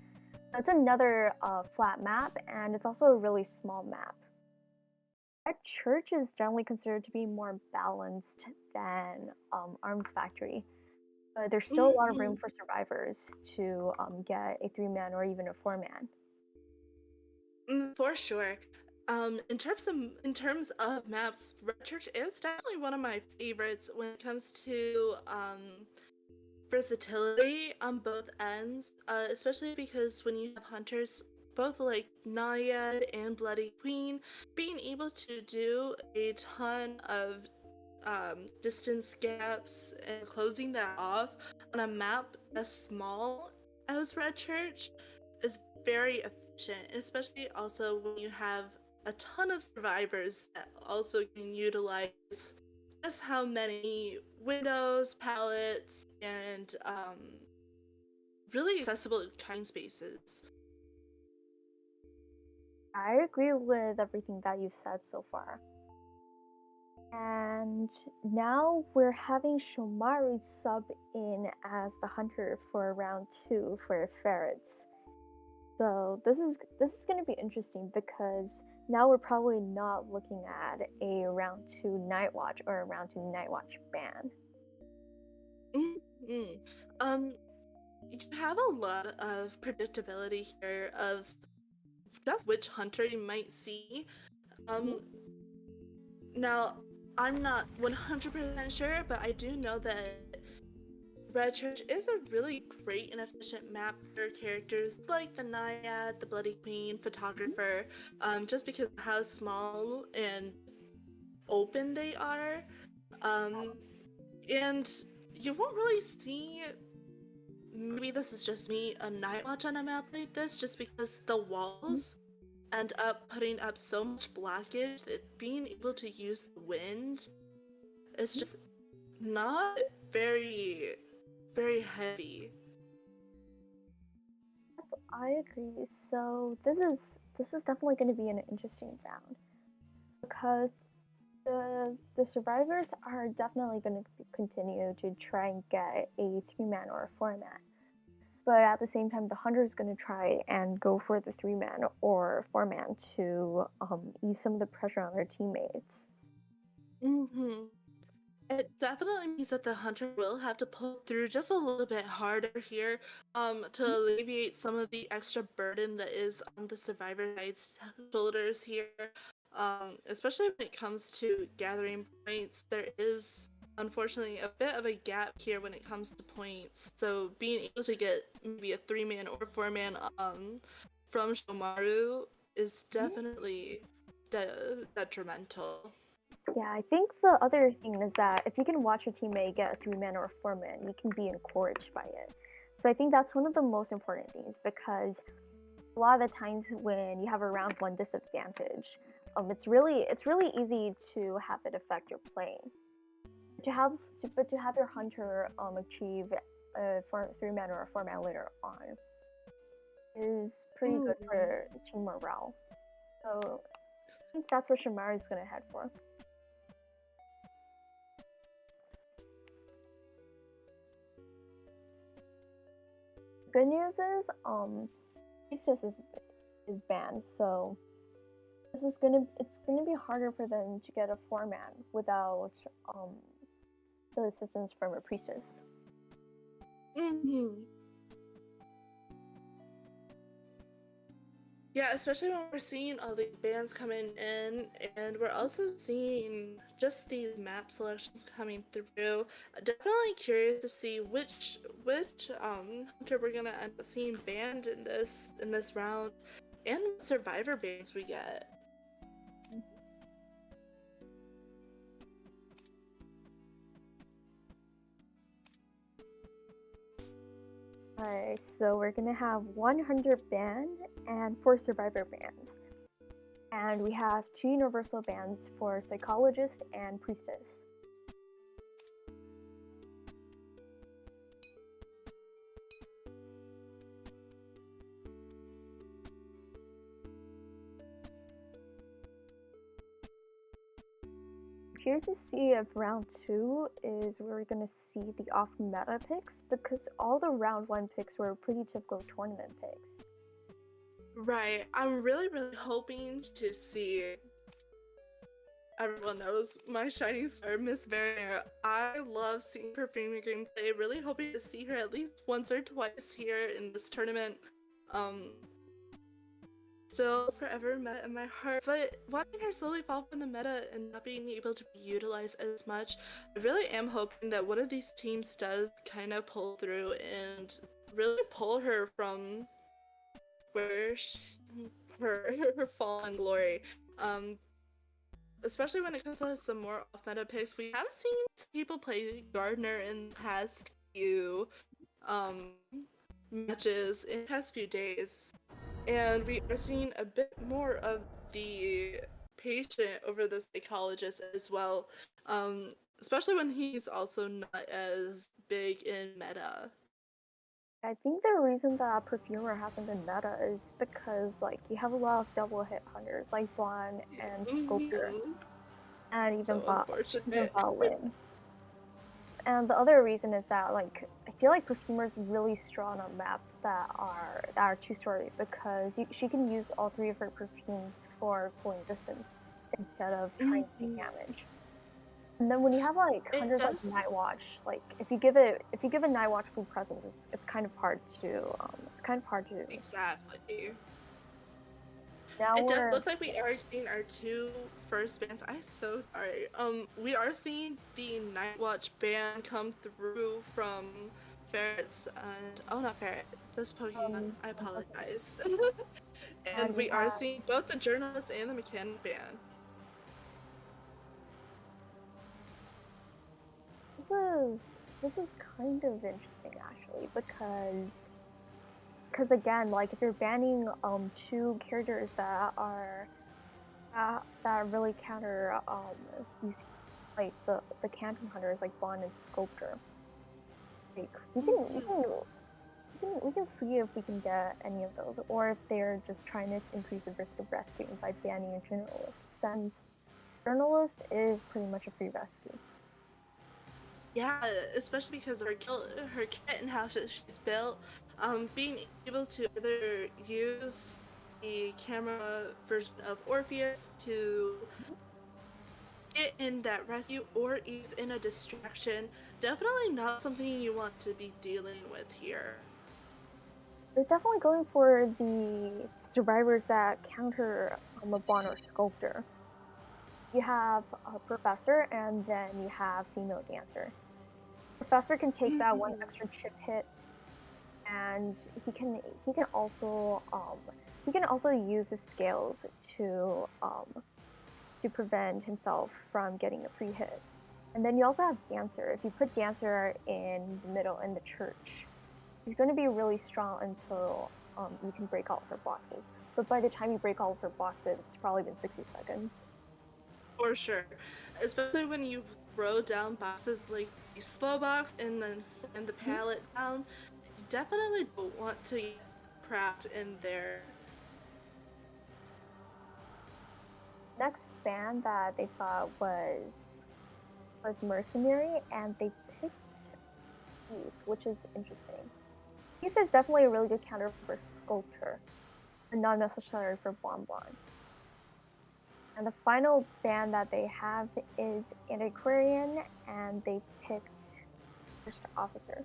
That's another flat map, and it's also a really small map. Red Church is generally considered to be more balanced than Arms Factory. But there's still a lot of room Mhm. for survivors to get a 3-man or even a 4-man. For sure. In terms of maps, Red Church is definitely one of my favorites when it comes to versatility on both ends, especially because when you have hunters, both like Naiad and Bloody Queen, being able to do a ton of distance gaps and closing that off on a map as small as Red Church is very efficient, especially also when you have a ton of survivors that also can utilize just how many windows, palettes, and really accessible kind spaces. I agree with everything that you've said so far. And now we're having Shomaru sub in as the hunter for round 2 for Ferrets. So this is going to be interesting because now we're probably not looking at a round 2 Night Watch or a round 2 Night Watch ban. Mm-hmm. Um, you have a lot of predictability here of just which hunter you might see. Mhm. Um, Now, I'm not 100% sure, but I do know that Red Church is a really great and efficient map for characters like the Naiad, the Bloody Queen, Photographer, just because of how small and open they are. Um, and you won't really see, maybe this is just me, a Night Watch on a map like this, just because the walls end up putting up so much blockage that being able to use the wind is just not very, very heavy. I agree. So this is this is definitely going to be an interesting round because the survivors are definitely going to continue to try and get a 3-man or a 4-man. But at the same time, the hunter is going to try and go for the 3-man or 4-man to ease some of the pressure on their teammates. Mm-hmm. It definitely means that the hunter will have to pull through just a little bit harder here, to alleviate some of the extra burden that is on the survivor side's shoulders here. Especially when it comes to gathering points, there is unfortunately a bit of a gap here when it comes to points. So being able to get maybe a 3-man or 4-man from Shomaru is definitely detrimental. Yeah, I think the other thing is that if you can watch your teammate get a 3-man or a 4-man, you can be encouraged by it. So I think that's one of the most important things because a lot of the times when you have a round 1 disadvantage, it's really easy to have it affect your playing. But to have your hunter achieve a 3-man or a 4-man later on is pretty good for team morale. So I think that's what Shimari is going to head for. Good news is, Priestess is banned, so it's gonna be harder for them to get a 4-man without the assistance from a Priestess. Mm-hmm. Yeah, especially when we're seeing all these bands coming in, and we're also seeing just these map selections coming through. Definitely curious to see which hunter we're gonna end up seeing banned in this round, and what survivor bans we get. Alright, so we're gonna have 100 banned and 4 survivor bans. And we have 2 universal bans for Psychologist and Priestess. Here to see if round 2 is where we're going to see the off-meta picks because all the round 1 picks were pretty typical tournament picks. Right, I'm really hoping to see. Everyone knows my shining star, Miss Vermeer. I love seeing her premium gameplay. Really hoping to see her at least once or twice here in this tournament. Still forever meta in my heart, but watching her slowly fall from the meta and not being able to be utilized as much, I really am hoping that one of these teams does kind of pull through and really pull her from where her fallen glory. Especially when it comes to some more off-meta picks, we have seen people play Gardner in the past few matches in the past few days. And we are seeing a bit more of the patient over the psychologist as well, especially when he's also not as big in meta. I think the reason that Perfumer hasn't been meta is because like you have a lot of double hit hunters like Vaughn and Sculptor, and even Lin. And the other reason is that like I feel like Perfumer is really strong on maps that are 2-story because she can use all 3 of her perfumes for pulling distance instead of trying to take damage. And then when you have like hunters like Night Watch, like if you give a Night Watch full presence, it's kind of hard to Exactly. Now it does look like we are getting our 2 first bans. I'm so sorry. We are seeing the Night Watch ban come through from Ferrets and not Ferret. This Pokemon. I apologize. And we are seeing both the journalist and the mechanic ban. This is kind of interesting actually because again, like if you're banning 2 characters that really counter like the Canton hunters like Bond and Sculptor, like you can we can see if we can get any of those, or if they're just trying to increase the risk of rescuing by banning a journalist, since journalist is pretty much a free rescue. Yeah, especially because of her kit and how she's built. Being able to either use the camera version of Orpheus to get in that rescue or use in a distraction, definitely not something you want to be dealing with here. They're definitely going for the survivors that counter a Bond or Sculptor. You have a professor, and then you have female dancer. Professor can take that one Mhm. extra chip hit, and he can also he can also use his scales to prevent himself from getting a free hit. And then you also have dancer. If you put dancer in the middle in the church, she's going to be really strong until you can break all of her boxes. But by the time you break all of her boxes, it's probably been 60 seconds. For sure. Especially when you throw down boxes like the slow box and then slam the Mhm. pallet down, you definitely don't want to get trapped in there. Next band that they thought was mercenary, and they picked Thief, which is interesting. Thief is definitely a really good counter for Sculptor, but not necessarily for Bonbon. And the final band that they have is Antiquarian, and they picked First Officer.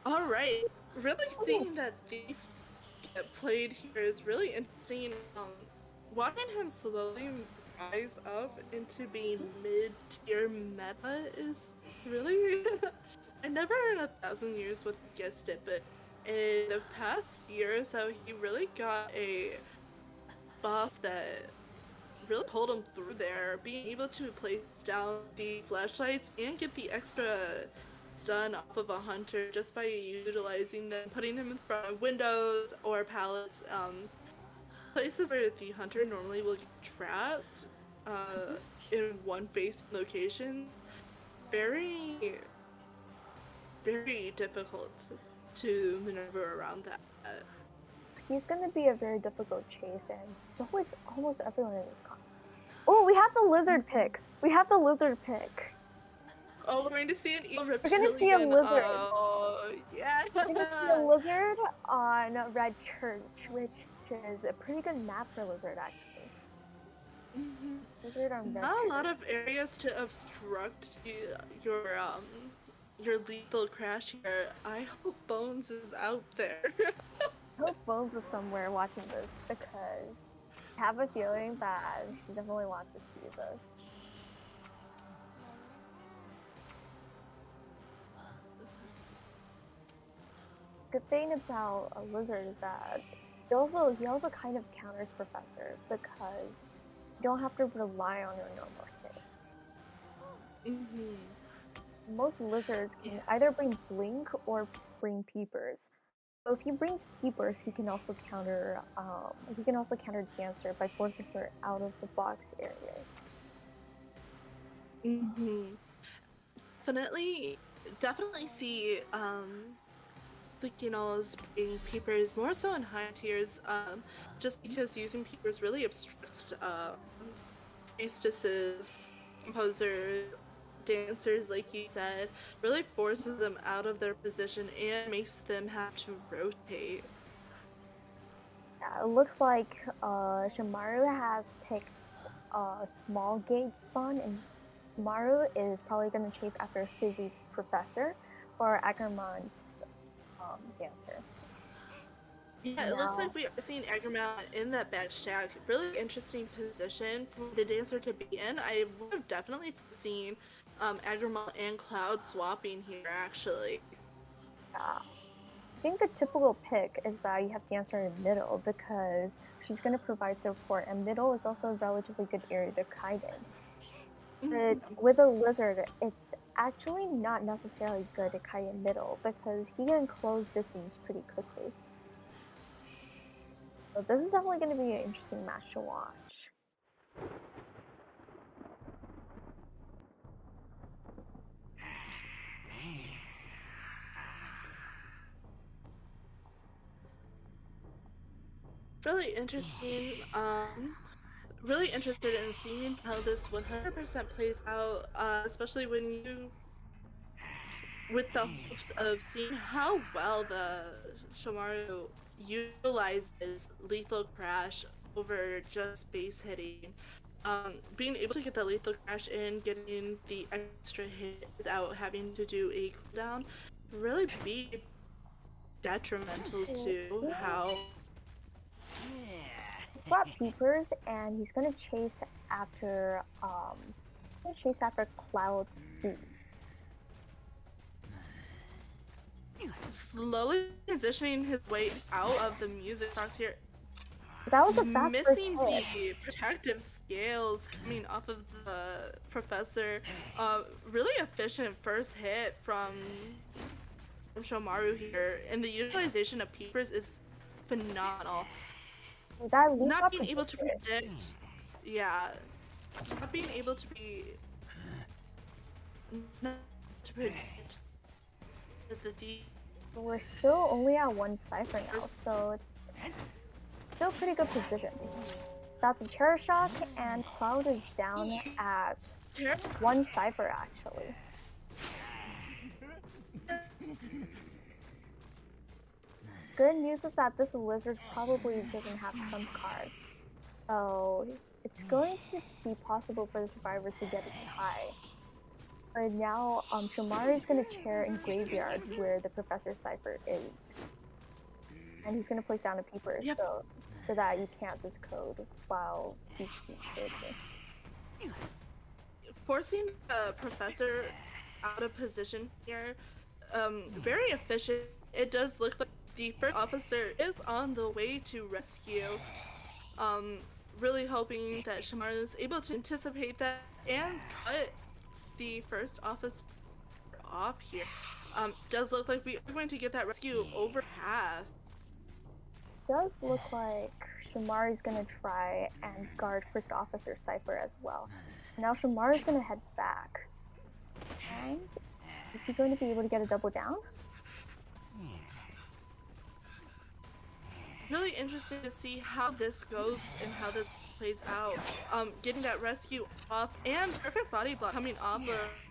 Alright. Really seeing that Thief get played here is really interesting. Watching him slowly rise up into being mid-tier meta is really I never in 1,000 years would have guessed it, but in the past year or so he really got a buff that really pulled him through there, being able to place down the flashlights and get the extra stun off of a hunter just by utilizing them, putting him in front of windows or pallets, places where the hunter normally will get trapped in one face location. Very, very difficult to maneuver around that. He's going to be a very difficult chase, and so is almost everyone in this con. Oh, we have the lizard pick. We have the lizard pick. Oh, we're going to see an evil We're going to see a reptilian. lizard. Oh, yeah. We're going to see a lizard on Red Church, which is a pretty good map for lizard, actually. Mhm. Lizard on Red Not a lot Church. of areas to obstruct your lethal crash here. I hope Bones is out there. I hope Bones is somewhere watching this, because I have a feeling that she definitely wants to see this. Good thing about a lizard is that he also kind of counters Professor, because you don't have to rely on your normal hit. Mhm. Most lizards can Yeah. either bring Blink or bring Peepers. So if he brings Peepers, he can also counter Dancer by forcing her out of the box areas. Mhm. Definitely, definitely see Lycanol's bringing peepers more so in high tiers. Just because using peepers really obstructs priestesses, composers, dancers, like you said, really forces them out of their position and makes them have to rotate. Yeah, it looks like Shamaru has picked a small gate spawn, and Shamaru is probably going to chase after Fizzy's Professor or Ackermann's Dancer. Yeah, it looks Now, like we are seeing Agremount in that back shack. Really interesting position for the dancer to be in. I would have definitely seen Agremount and Cloud swapping here, actually. I think the typical pick is that you have Dancer in middle, because she's going to provide support, and middle is also a relatively good area to kite in. But Mhm. with a lizard, it's actually not necessarily good to kite in middle, because he can close distance pretty quickly. So this is definitely going to be an interesting match to watch. Really interesting. Really interested in seeing how this 100% plays out, especially when you, with the hopes of seeing how well the Shomaru utilizes lethal crash over just base hitting. Being able to get the lethal crash in, getting the extra hit without having to do a cooldown, really be detrimental to how. He's brought peepers and he's gonna chase after Cloud's food. Slowly transitioning his way out of the music box here, That was a fast missing first hit. the protective scales coming off of the professor. Really efficient first hit from Shomaru here, and the utilization of peepers is phenomenal. That Not being able to predict, yeah, not being able to not to predict the thief. We're still only at one cipher now, so it's still pretty good position. That's a terror shock, and Cloud is down at one cipher actually. Good news is that this lizard probably doesn't have trump card, so it's going to be possible for the survivors to get a tie. Right now, Shomaru is going to chair in Graveyard where the Professor Cipher is. And he's going to place down a peeper so that you can't discode while he's shooting. Forcing the Professor out of position here, very efficient. It does look like the first officer is on the way to rescue. Really hoping that Shomaru is able to anticipate that and cut the first officer off here. Does look like we are going to get that rescue over half. Does look like Shomaru's gonna try and guard first officer Cipher as well. Now Shomaru's gonna head back. And is he going to be able to get a double down? Really interesting to see how this goes and how this plays out. Getting that rescue off and perfect body block coming off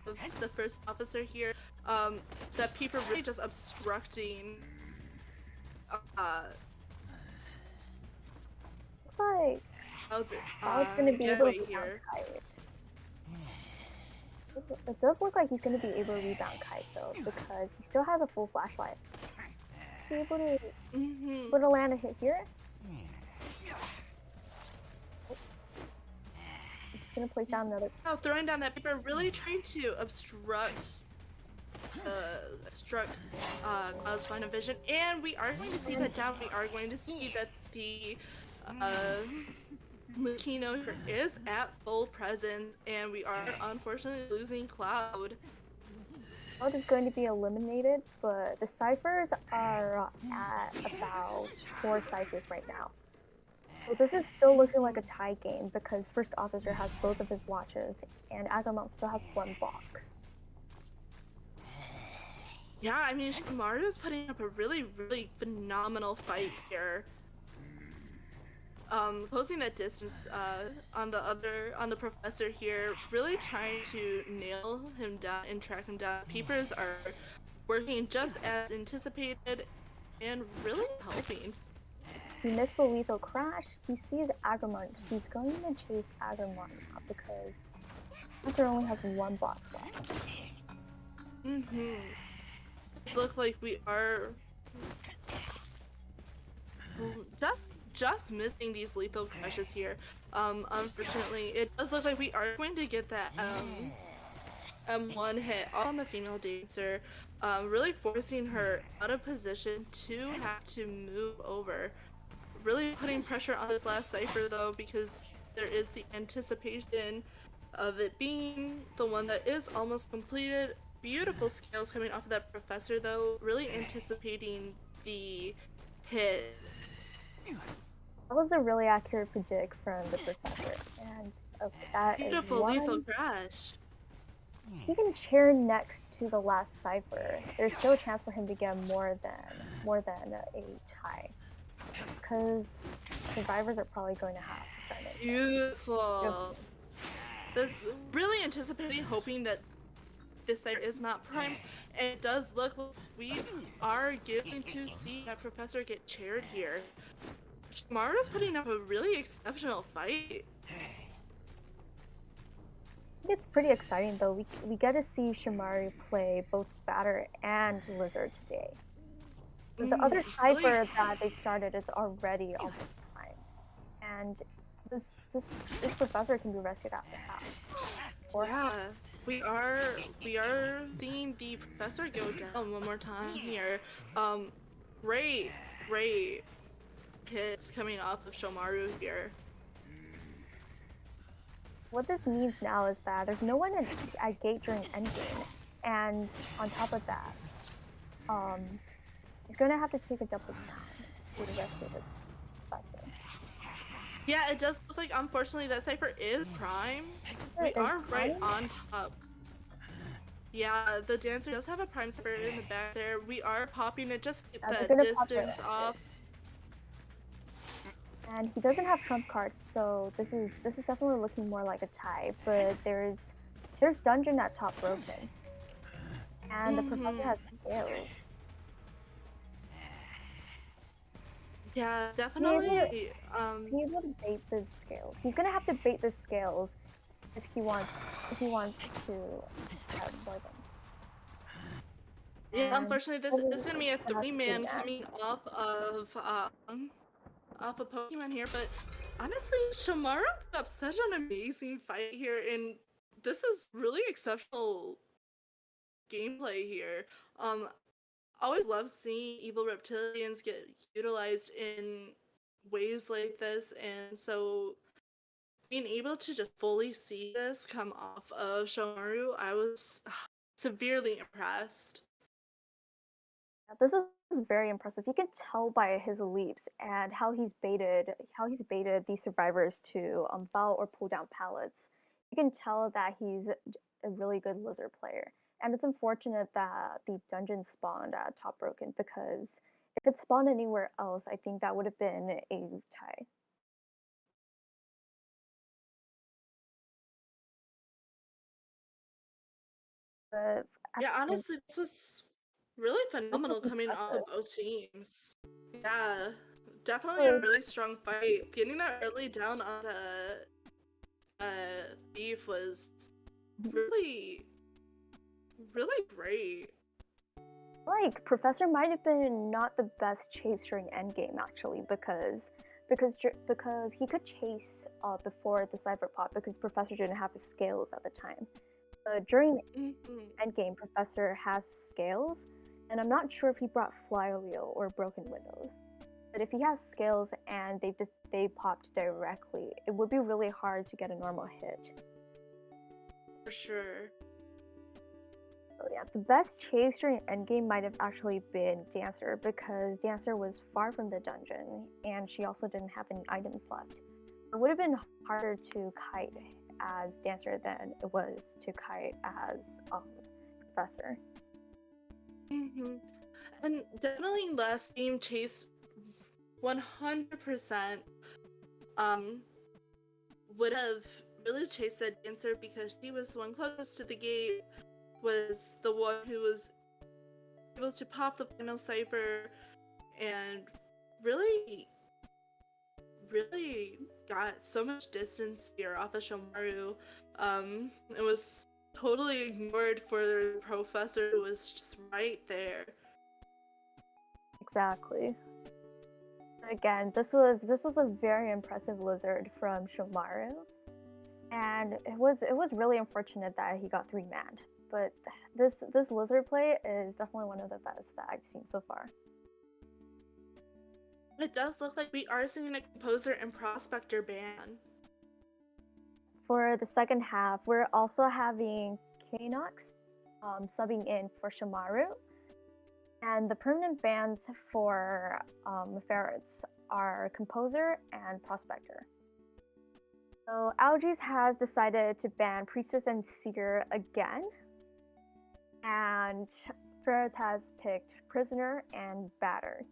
of the first officer here. That peeper really just obstructing. Looks like Cloud's gonna be able to rebound Kite. It does look like he's gonna be able to rebound Kite though, because he still has a full flashlight. Is he able to land a hit here? He's gonna place down another. Oh, throwing down that paper, really trying to obstruct Cloud's line of vision, and we are going to see that down. We are going to see that the Lucino is at full presence, and we are unfortunately losing Cloud. Cloud is going to be eliminated, but the ciphers are at about 4 ciphers right now. So this is still looking like a tie game because first officer has both of his watches, and Agamemnon still has 1 box. Yeah, I mean, Maru's putting up a really, really phenomenal fight here. Closing that distance on the professor here, really trying to nail him down and track him down. Peepers are working just as anticipated and really helping. He missed the lethal crash. He sees Agamemnon. He's going to chase Agamemnon now because Professor only has 1 box left. It looks like we are just missing these lethal crashes here. Unfortunately, it does look like we are going to get that one hit on the female dancer, really forcing her out of position to have to move over. Really putting pressure on this last cipher though, because there is the anticipation of it being the one that is almost completed. Beautiful scales coming off of that professor though, really anticipating the hit. That was a really accurate predict from the professor, and that beautiful is lethal crash. He can chair next to the last cipher. There's still a chance for him to get more than a tie, because survivors are probably going to have to send in. Beautiful. This really anticipating, hoping that this site is not primed, and it does look like we are getting to see that Professor get chaired here. Shimara's putting up a really exceptional fight. It's pretty exciting though. We get to see Shimari play both batter and lizard today. But the other cipher Really? that they've started is already almost primed, and this professor can be rescued after half. Yeah, we are seeing the professor go down one more time here. Great, great hits coming off of Shomaru here. What this means now is that there's no one at gate during endgame, and on top of that, he's gonna have to take a double down to rescue this professor. Yeah, it does look like, unfortunately, that cipher is prime. We are right on top. Yeah, the dancer does have a prime cipher in the back there. We are popping it just to get that distance off. And he doesn't have trump cards, so this is definitely looking more like a tie. But there's dungeon at top broken, and the professor has scales. Yeah, definitely. He's able to bait the scales. He's gonna have to bait the scales if he wants to outscore them. Yeah, unfortunately, this is gonna be a 3-man coming off of Pokemon here, but honestly, Shimara put up such an amazing fight here, and this is really exceptional gameplay here. Always love seeing evil reptilians get utilized in ways like this, and so being able to just fully see this come off of Shomaru, I was severely impressed. This is very impressive. You can tell by his leaps and how he's baited these survivors to foul or pull down pallets. You can tell that he's a really good lizard player. And it's unfortunate that the dungeon spawned at Top Broken, because if it spawned anywhere else, I think that would have been a tie. But Yeah, honestly, this was really phenomenal coming out of both teams. Yeah, definitely a really strong fight. Getting that early down on the thief was really, really great. Like, Professor might have been not the best chase during endgame actually, because he could chase before the cyber pot, because Professor didn't have his scales at the time. During endgame, Professor has scales, and I'm not sure if he brought Flywheel or Broken Windows. But if he has scales and they popped directly, it would be really hard to get a normal hit. For sure. So yeah, the best chase during endgame might have actually been Dancer, because Dancer was far from the dungeon, and she also didn't have any items left. It would have been harder to kite as Dancer than it was to kite as Professor. And definitely last game chase 100% would have really chased that Dancer, because she was the one closest to the gate, was the one who was able to pop the final cipher, and really got so much distance here off of Shomaru. It was totally ignored for the professor who was just right there. Exactly. Again, this was a very impressive lizard from Shomaru, and it was really unfortunate that he got 3-manned. But this lizard play is definitely one of the best that I've seen so far. It does look like we are seeing a composer and prospector ban. For the second half, we're also having Kanox subbing in for Shomaru. And the permanent bans for Ferrets are Composer and Prospector. So Algies has decided to ban Priestess and Seer again. And Ferrets has picked Prisoner and Batter.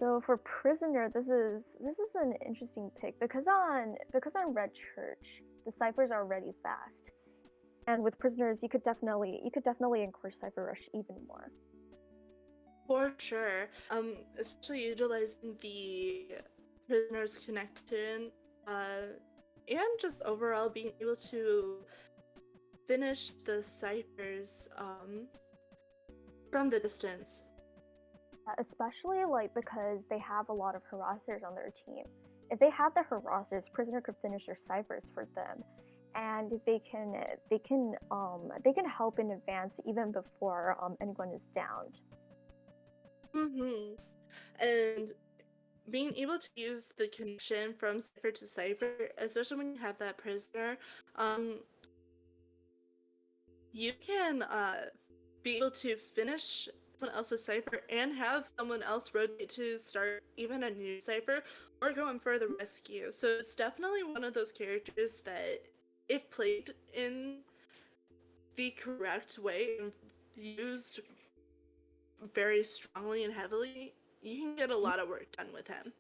So for prisoner, this is an interesting pick because on Red Church, the ciphers are already fast. And with prisoners, you could definitely encourage cipher rush even more. For sure. Especially utilizing the prisoner's connection, and just overall being able to finish the ciphers, from the distance. Especially like because they have a lot of harassers on their team. If they had the harassers, prisoner could finish their ciphers for them, and they can help in advance even before anyone is downed. Mm-hmm. And being able to use the connection from cipher to cipher, especially when you have that prisoner, um, you can be able to finish someone else's cipher and have someone else rotate to start even a new cipher or go in for the rescue. So it's definitely one of those characters that, if played in the correct way and used very strongly and heavily, you can get a lot of work done with him.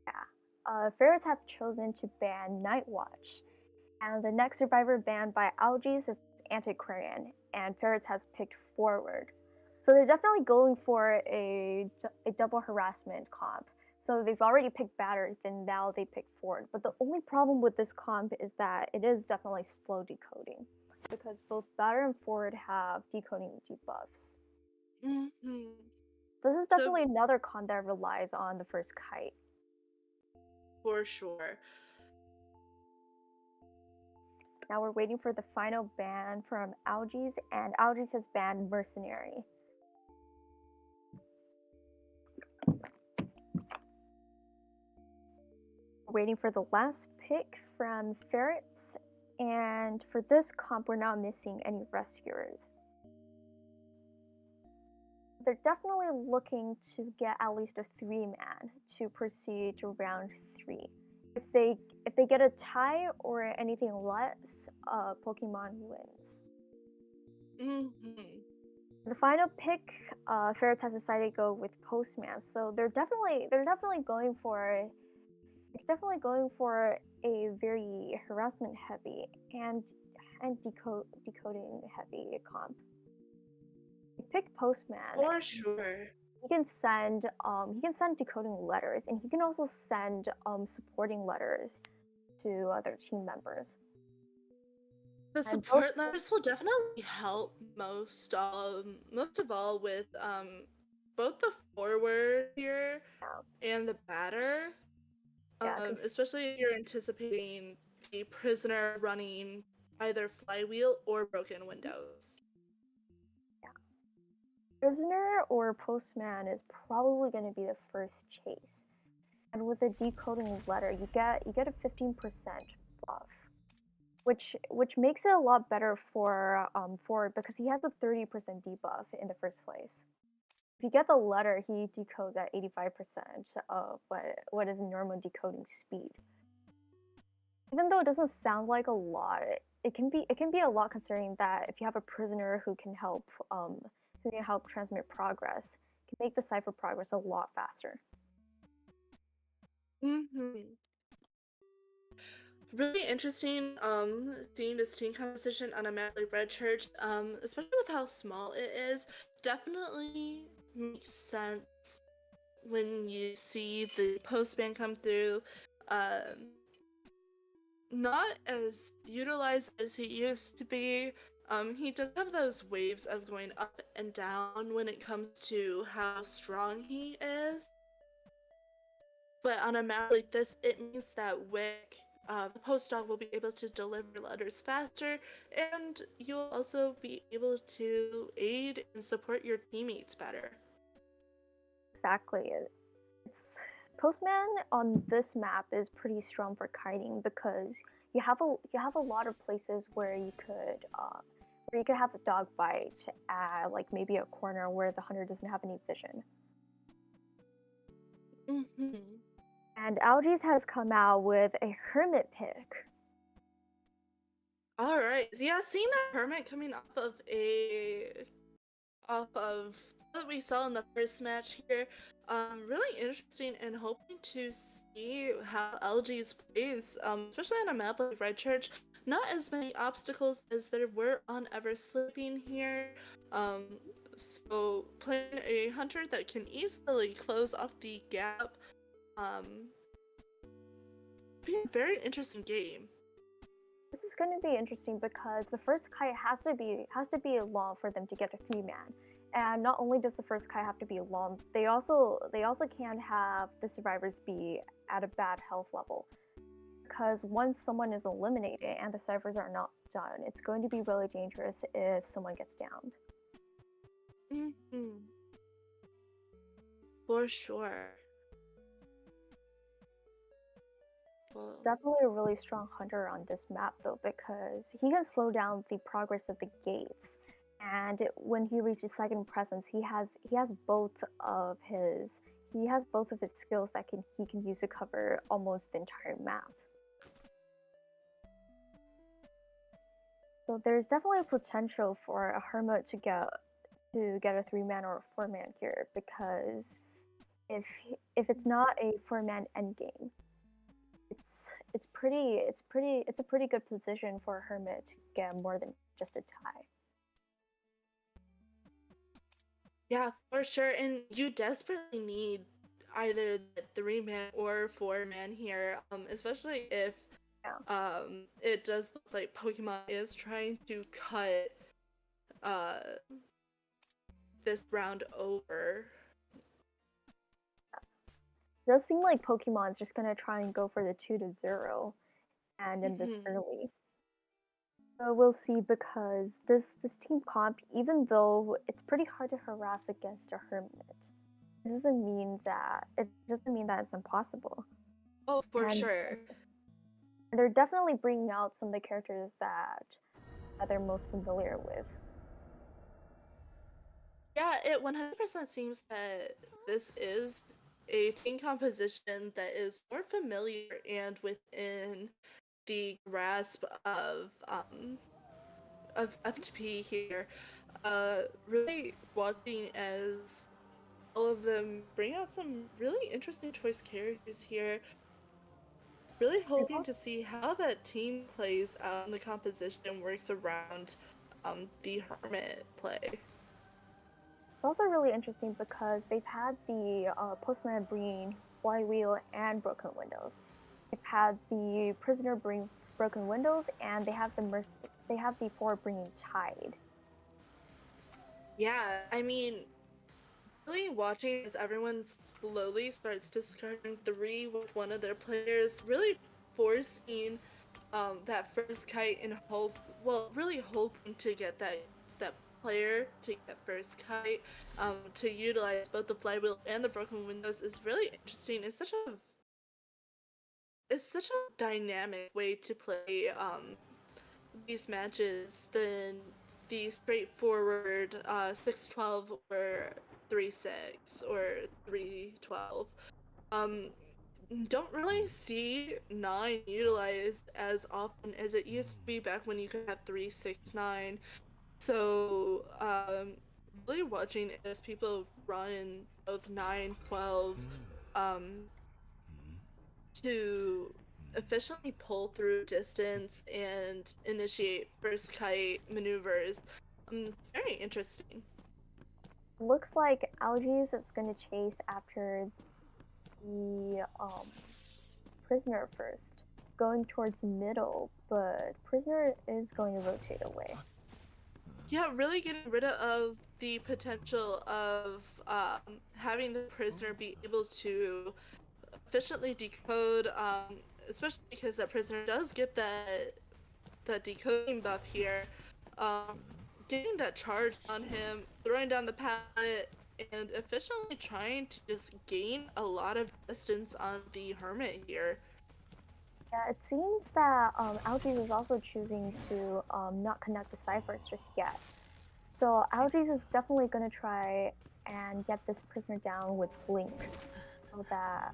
Yeah. Ferrets have chosen to ban Night Watch, and the next survivor banned by Algaes is Antiquarian, and Ferrets has picked Forward. So they're definitely going for a double harassment comp. So they've already picked Batter, then now they pick Forward. But the only problem with this comp is that it is definitely slow decoding, because both Batter and Forward have decoding debuffs. Hmm. This is So, definitely another comp that relies on the first kite. for sure. Now we're waiting for the final ban from Algaes, and Algaes has banned Mercenary. We're waiting for the last pick from Ferrets, and for this comp, we're not missing any rescuers. They're definitely looking to get at least a 3-man to proceed to round 3. If they get a tie or anything less, Pokemon wins. Hmm. The final pick, Ferrets has decided to go with Postman, so they're definitely going for a very harassment heavy and decoding heavy comp. He picked Postman. For sure. He can send decoding letters, and he can also send supporting letters to other team members. The And both support letters will definitely help most of all with both the forward here and the batter. yeah, Especially if you're anticipating a prisoner running either flywheel or broken windows. prisoner or postman is probably going to be the first chase. And with a decoding letter, you get a 15% buff, which makes it a lot better for Ford because he has a 30% debuff in the first place. If you get the letter, he decodes at 85% of what is normal decoding speed. Even though it doesn't sound like a lot, it can be a lot considering that if you have a prisoner who can help transmit progress, it can make the cipher progress a lot faster. Hmm. Really interesting seeing this team composition on a map like Red Church, especially with how small it is. Definitely makes sense when you see the postman come through. Um, Not as utilized as he used to be. He does have those waves of going up and down when it comes to how strong he is. But on a map like this, it means that Wick, the post dog, will be able to deliver letters faster, and you'll also be able to aid and support your teammates better. Exactly. It's Postman on this map is pretty strong for kiting because you have a lot of places where you could have a dog bite at like maybe a corner where the hunter doesn't have any vision. Mm-hmm. And Algaes has come out with a hermit pick. All right. So yeah, seeing that hermit coming off of that we saw in the first match here, really interesting and hoping to see how LG's plays, especially on a map like Red Church. Not as many obstacles as there were on Ever Sleeping here. Um, so playing a hunter that can easily close off the gap, um, be a very interesting game. This is going to be interesting because the first kite has to be long for them to get a 3-man. And not only does the first kite have to be long, they also can't have the survivors be at a bad health level. Because once someone is eliminated and the survivors are not done, it's going to be really dangerous if someone gets downed. Mm-hmm. For sure. Well, It's definitely a really strong hunter on this map though, because he can slow down the progress of the gates. And when he reaches second presence, he has both of his skills that he can use to cover almost the entire map. So there's definitely a potential for a hermit to get a 3-man or a 4-man here, because if it's not a 4-man endgame, it's a pretty good position for a hermit to get more than just a tie. yeah, for sure. And you desperately need either the 3-man or 4-man here, especially if it does look like Pokemon is trying to cut uh this round over. It does seem like Pokemon's just gonna try and go for the 2-0 and in this early. So we'll see, because this team comp, even though it's pretty hard to harass against a hermit, it doesn't mean that it's impossible. Oh, for sure. They're definitely bringing out some of the characters that they're most familiar with. Yeah, it 100% seems that this is a team composition that is more familiar and within the grasp of FTP here. Really watching as all of them bring out some really interesting choice characters here. Really hoping to see how that team plays out and the composition works around the hermit play. It's also really interesting because they've had the postman bring flywheel and broken windows. They've had the prisoner bring broken windows, and they have the 4 bringing tide. Yeah, I mean, really watching as everyone slowly starts discarding 3 with one of their players, really forcing that first kite and really hoping to get that player to get first kite, to utilize both the flywheel and the broken windows is really interesting. It's such a dynamic way to play these matches than the straightforward 6-12 or 3-6 or 3-12. Don't really see 9 utilized as often as it used to be back when you could have 3-6-9. So really watching as people run both 9-12 to efficiently pull through distance and initiate first kite maneuvers. It's very interesting. Looks like Algies is going to chase after the prisoner first, going towards middle, but prisoner is going to rotate away. Yeah, really getting rid of the potential of having the prisoner be able to efficiently decode, especially because that prisoner does get that decoding buff here. Getting that charge on him, throwing down the pallet, and efficiently trying to just gain a lot of distance on the hermit here. Yeah, it seems that Algies is also choosing to not connect the ciphers just yet. So Algies is definitely going to try and get this prisoner down with Blink, so that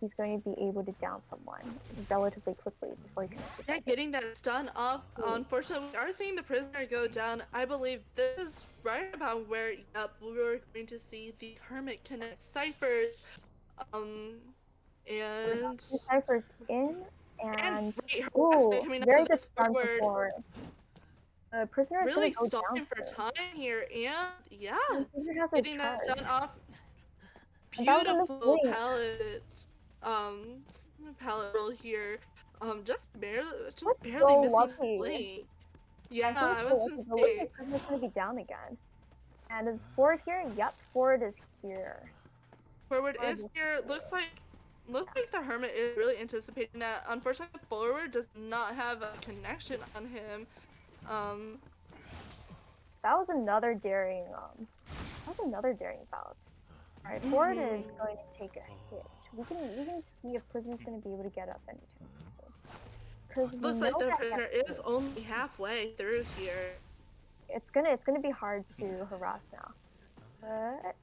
he's going to be able to down someone relatively quickly before he connects the Yeah, target. getting that stun off. Unfortunately, we are seeing the prisoner go down. I believe this is right about where, yep, we were going to see the Hermit connect ciphers. Um, We got and two ciphers in, and and great harassment ooh, coming off very of good this start for forward. forward. The prisoner is gonna Really go down stalling for soon. time here, and yeah, And the prisoner has a getting that charge. stun off. And that was a Beautiful mistake. palette, um, palette roll here. Just That's barely so missing the lucky. blink. Yeah, He was I so was lucky, gonna but looks say. like prisoner's gonna be down again. And is forward here? Yep, forward is here. Forward Forward is is here. here. Looks like the Hermit is really anticipating that. Unfortunately, forward does not have a connection on him. That was another daring bout. Alright, forward is going to take a hit. We can see if prisoner's gonna be able to get up anytime soon. Because we Looks know like the that prisoner is only halfway through here. it's gonna be hard to harass now. But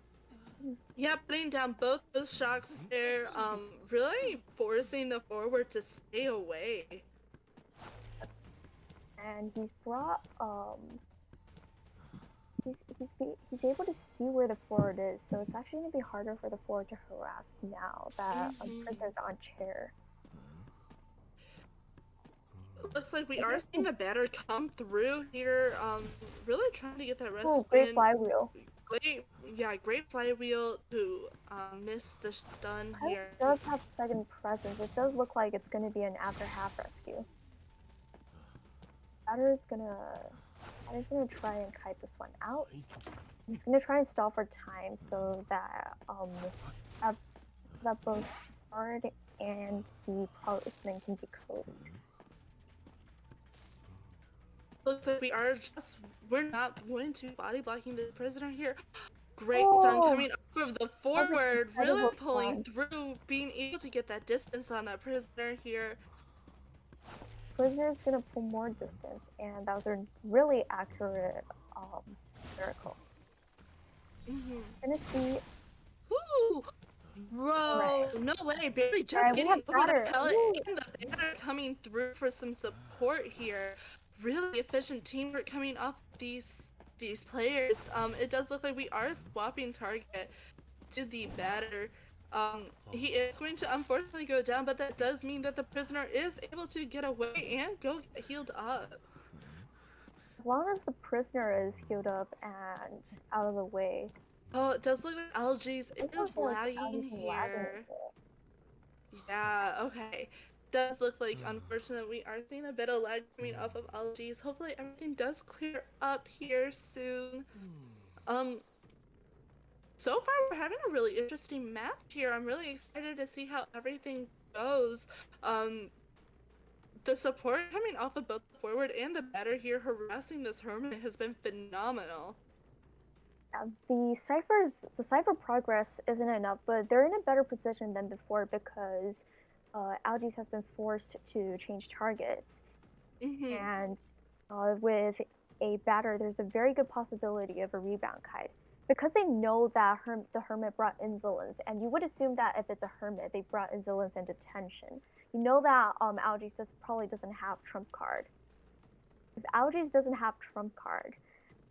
Yeah, putting down both those shocks there, really forcing the forward to stay away. and he's brought he's able to see where the forward is, so it's actually gonna be harder for the forward to harass now that prisoner's on chair. Looks like we are seeing the batter come through here, really trying to get that rest Oh, great in. flywheel. Great flywheel to miss the stun here. It does have second presence. It does look like it's gonna be an after half rescue. Batter's gonna try and kite this one out. He's gonna try and stall for time so that both guard and the policeman can decode. Looks like we're not going to be body blocking this prisoner here. Great stun coming off of the forward, really pulling through, being able to get that distance on that prisoner here. Prisoner's gonna pull more distance, and that was a really accurate miracle. Gonna see. Ooh, bro, no way, barely just Right, getting over the pellet and the batter coming through for some support here. Really efficient teamwork coming off these players. It does look like we are swapping target to the batter. He is going to unfortunately go down, but that does mean that the prisoner is able to get away and go get healed up. As long as the prisoner is healed up and out of the way. Oh, it does look like Algae's is lagging here. Yeah, okay. Does look like, unfortunately, we are seeing a bit of lag coming off of Algae's. Hopefully everything does clear up here soon. So far we're having a really interesting match here. I'm really excited to see how everything goes. The support coming off of both the forward and the batter here harassing this Hermit has been phenomenal. The cipher progress isn't enough, but they're in a better position than before because Algae has been forced to change targets. And with a batter, there's a very good possibility of a rebound kite. Because they know that the Hermit brought insolence, and you would assume that if it's a Hermit, they brought insolence and detention. You know that Algae probably doesn't have trump card. If Algae doesn't have trump card,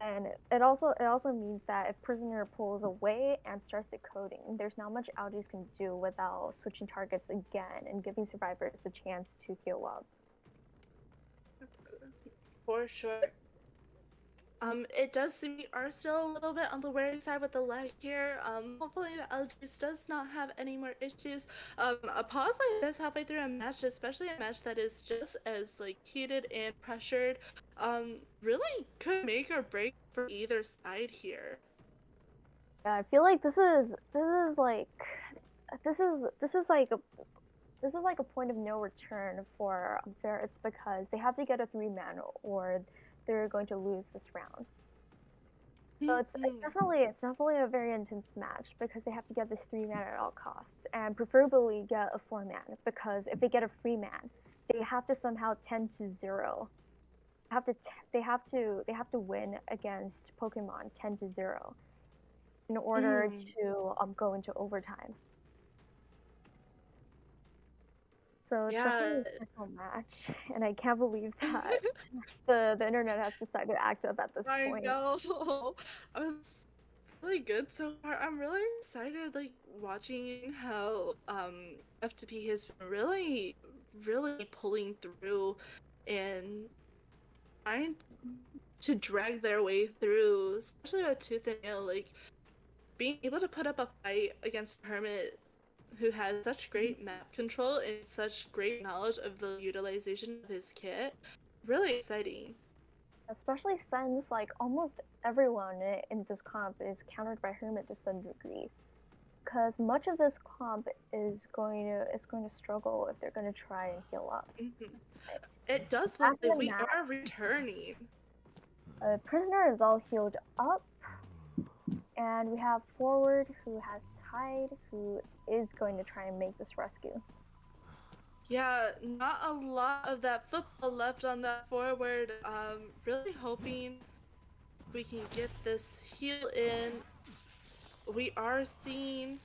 and it also means that if prisoner pulls away and starts decoding, there's not much Algae can do without switching targets again and giving survivors a chance to heal up. For sure. It does seem we are still a little bit on the wary side with the lag here. Hopefully the LGs does not have any more issues. A pause like this halfway through a match, especially a match that is just as like heated and pressured, really could make or break for either side here. Yeah, I feel like this is like a point of no return for Ferrets because they have to get a 3-man or they're going to lose this round. So it's definitely a very intense match because they have to get this 3-man at all costs and preferably get a 4-man because if they get a free man, they have to somehow 10-0. They have to win against Pokemon 10-0 in order to go into overtime. So it's definitely Yeah. a special match, and I can't believe that the internet has decided to act up at this I point. know. I was really good so far. I'm really excited, like watching how FTP has been really pulling through and trying to drag their way through, especially with Tooth and Nail, like being able to put up a fight against Hermit who has such great map control and such great knowledge of the utilization of his kit. Really exciting. Especially since like almost everyone in this comp is countered by Hermit to some degree. Because much of this comp is going to struggle if they're going to try and heal up. Hmm. It does look Back in like the we match, are returning. Prisoner is all healed up, and we have Forward who has Tide, who is going to try and make this rescue. Yeah, not a lot of that football left on that forward. Really hoping we can get this heal in. We are seeing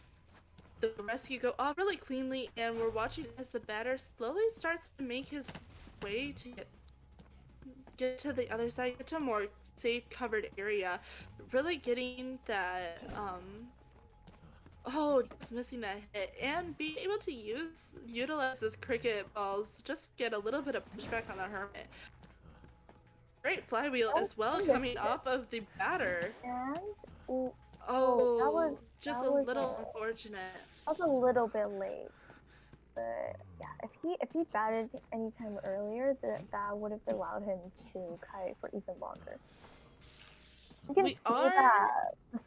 the rescue go off really cleanly, and we're watching as the batter slowly starts to make his way to get to the other side, get to a more safe covered area. Really getting that oh, just missing that hit and being able to utilize those cricket balls, just get a little bit of pushback on the Hermit. Great flywheel Oh, as well he missed coming it. off of the batter. And oh, that was Oh, just that a was little unfortunate. a little bit late. But yeah, if he batted anytime earlier, that would have allowed him to kite for even longer. You can We see are, that the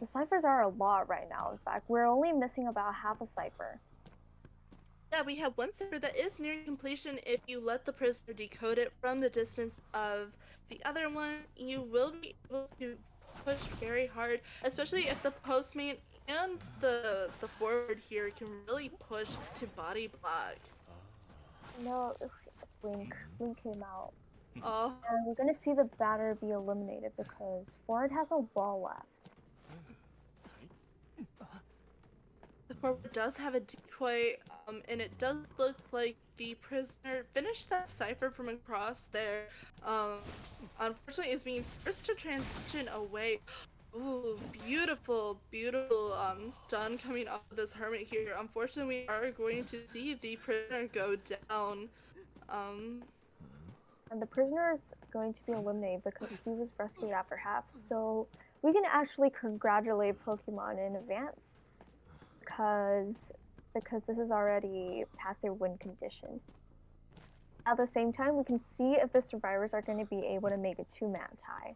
ciphers are a lot right now. In fact, we're only missing about half a cipher. yeah, we have one cipher that is near completion. If you let the prisoner decode it from the distance of the other one, you will be able to push very hard, especially if the postmate and the forward here can really push to body block. No, Blink came out, Oh, and we're gonna see the batter be eliminated because Ford has a ball left. the forward does have a decoy, and it does look like the prisoner finished that cipher from across there. Um, Unfortunately, is being forced to transition away. Ooh, beautiful, beautiful stun coming off of this hermit here. Unfortunately, we are going to see the prisoner go down. Um, And the prisoner is going to be eliminated because he was rescued after half. So we can actually congratulate Pokemon in advance because this is already past their win condition. At the same time, we can see if the survivors are going to be able to make a two-man tie.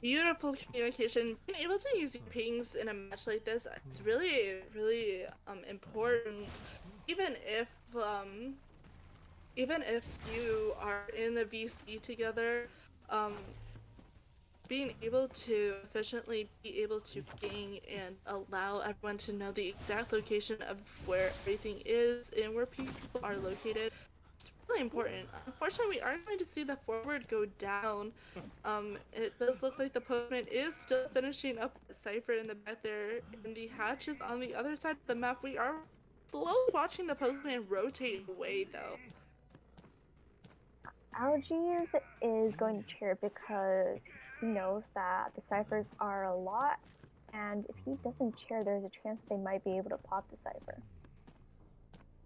Beautiful communication. Being able to use your pings in a match like this is really important. Even if um, even if you are in a VC together, um, being able to efficiently be able to ping and allow everyone to know the exact location of where everything is and where people are located is really important. Unfortunately, we are going to see the forward go down. It does look like the postman is still finishing up the cipher in the back there, and the hatch is on the other side of the map. We are slowly watching the postman rotate away, though. Algaes is going to cheer because he knows that the ciphers are a lot, and if he doesn't cheer, there's a chance they might be able to pop the cipher.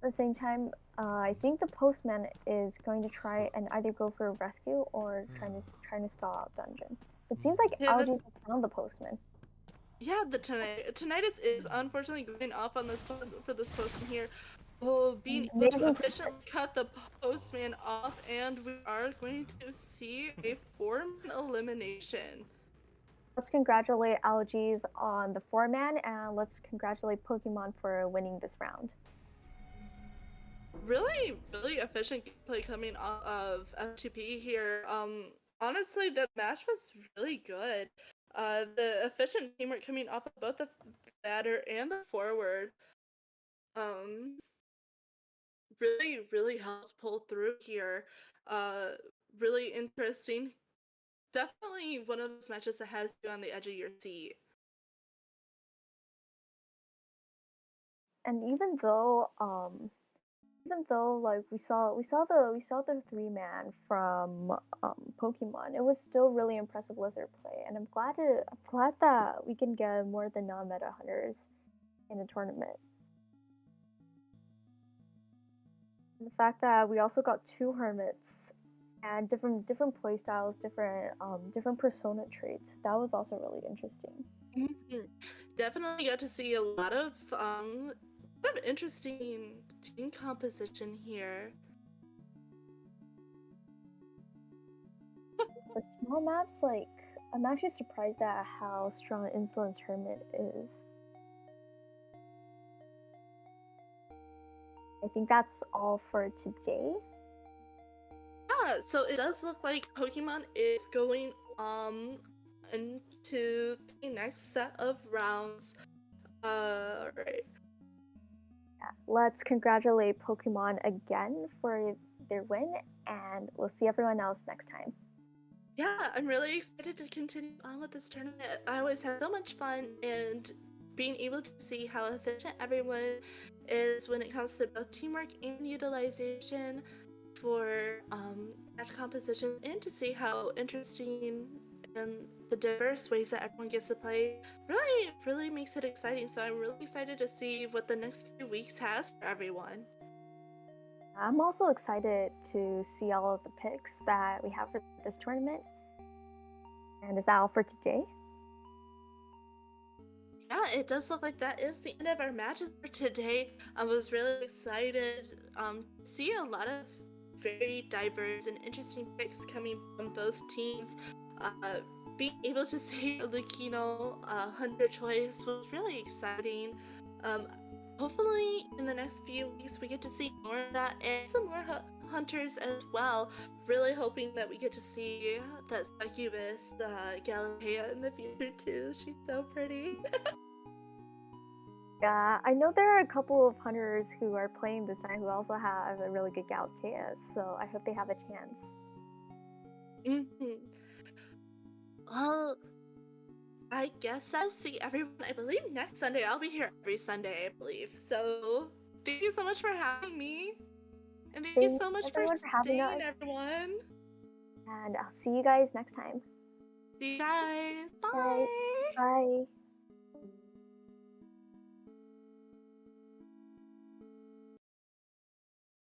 At the same time, I think the postman is going to try and either go for a rescue or trying to stall out dungeon. It seems like Yeah, Algaes that's has found the postman. yeah. The tinnitus is unfortunately going off on this for this postman here. Oh, being able to Amazing. efficiently cut the postman off, and we are going to see a four-man elimination. Let's congratulate Algaes on the 4-man, and let's congratulate Pokemon for winning this round. Really efficient gameplay coming off of F2P here. Honestly, the match was really good. The efficient teamwork coming off of both the batter and the forward, um, really helped pull through here. Uh, really interesting. Definitely one of those matches that has you on the edge of your seat. And even though even though like we saw the 3-man from Pokemon, it was still really impressive lizard play, and I'm glad that we can get more than non-meta hunters in a tournament. And the fact that we also got 2 hermits and different play styles, different persona traits, that was also really interesting. Mhm. Definitely got to see a lot of interesting team composition here. For small maps, like I'm actually surprised at how strong Insulin's hermit is. I think that's all for today. Yeah, so it does look like Pokemon is going into the next set of rounds. Right. Yeah, let's congratulate Pokemon again for their win, and we'll see everyone else next time. Yeah, I'm really excited to continue on with this tournament. I always have so much fun, and being able to see how efficient everyone is when it comes to both teamwork and utilization for match composition, and to see how interesting and the diverse ways that everyone gets to play really makes it exciting. So I'm really excited to see what the next few weeks has for everyone. I'm also excited to see all of the picks that we have for this tournament. And is that all for today? Yeah, it does look like that is the end of our matches for today. I was really excited to see a lot of very diverse and interesting picks coming from both teams. Uh, Being able to see a Lucino Hunter choice was really exciting. Um, Hopefully, in the next few weeks, we get to see more of that and some more hunters as well. Really hoping that we get to see that succubus Galatea in the future too. She's so pretty. Yeah, I know there are a couple of hunters who are playing this night who also have a really good Galatea, so I hope they have a chance. Mhm. Well, I guess I'll see everyone. I believe next Sunday. I'll be here every Sunday, I believe. So, thank you so much for having me. And thank you Thanks so much for everyone for having staying, us, everyone. and I'll see you guys next time. See you guys. Bye. Bye. Bye.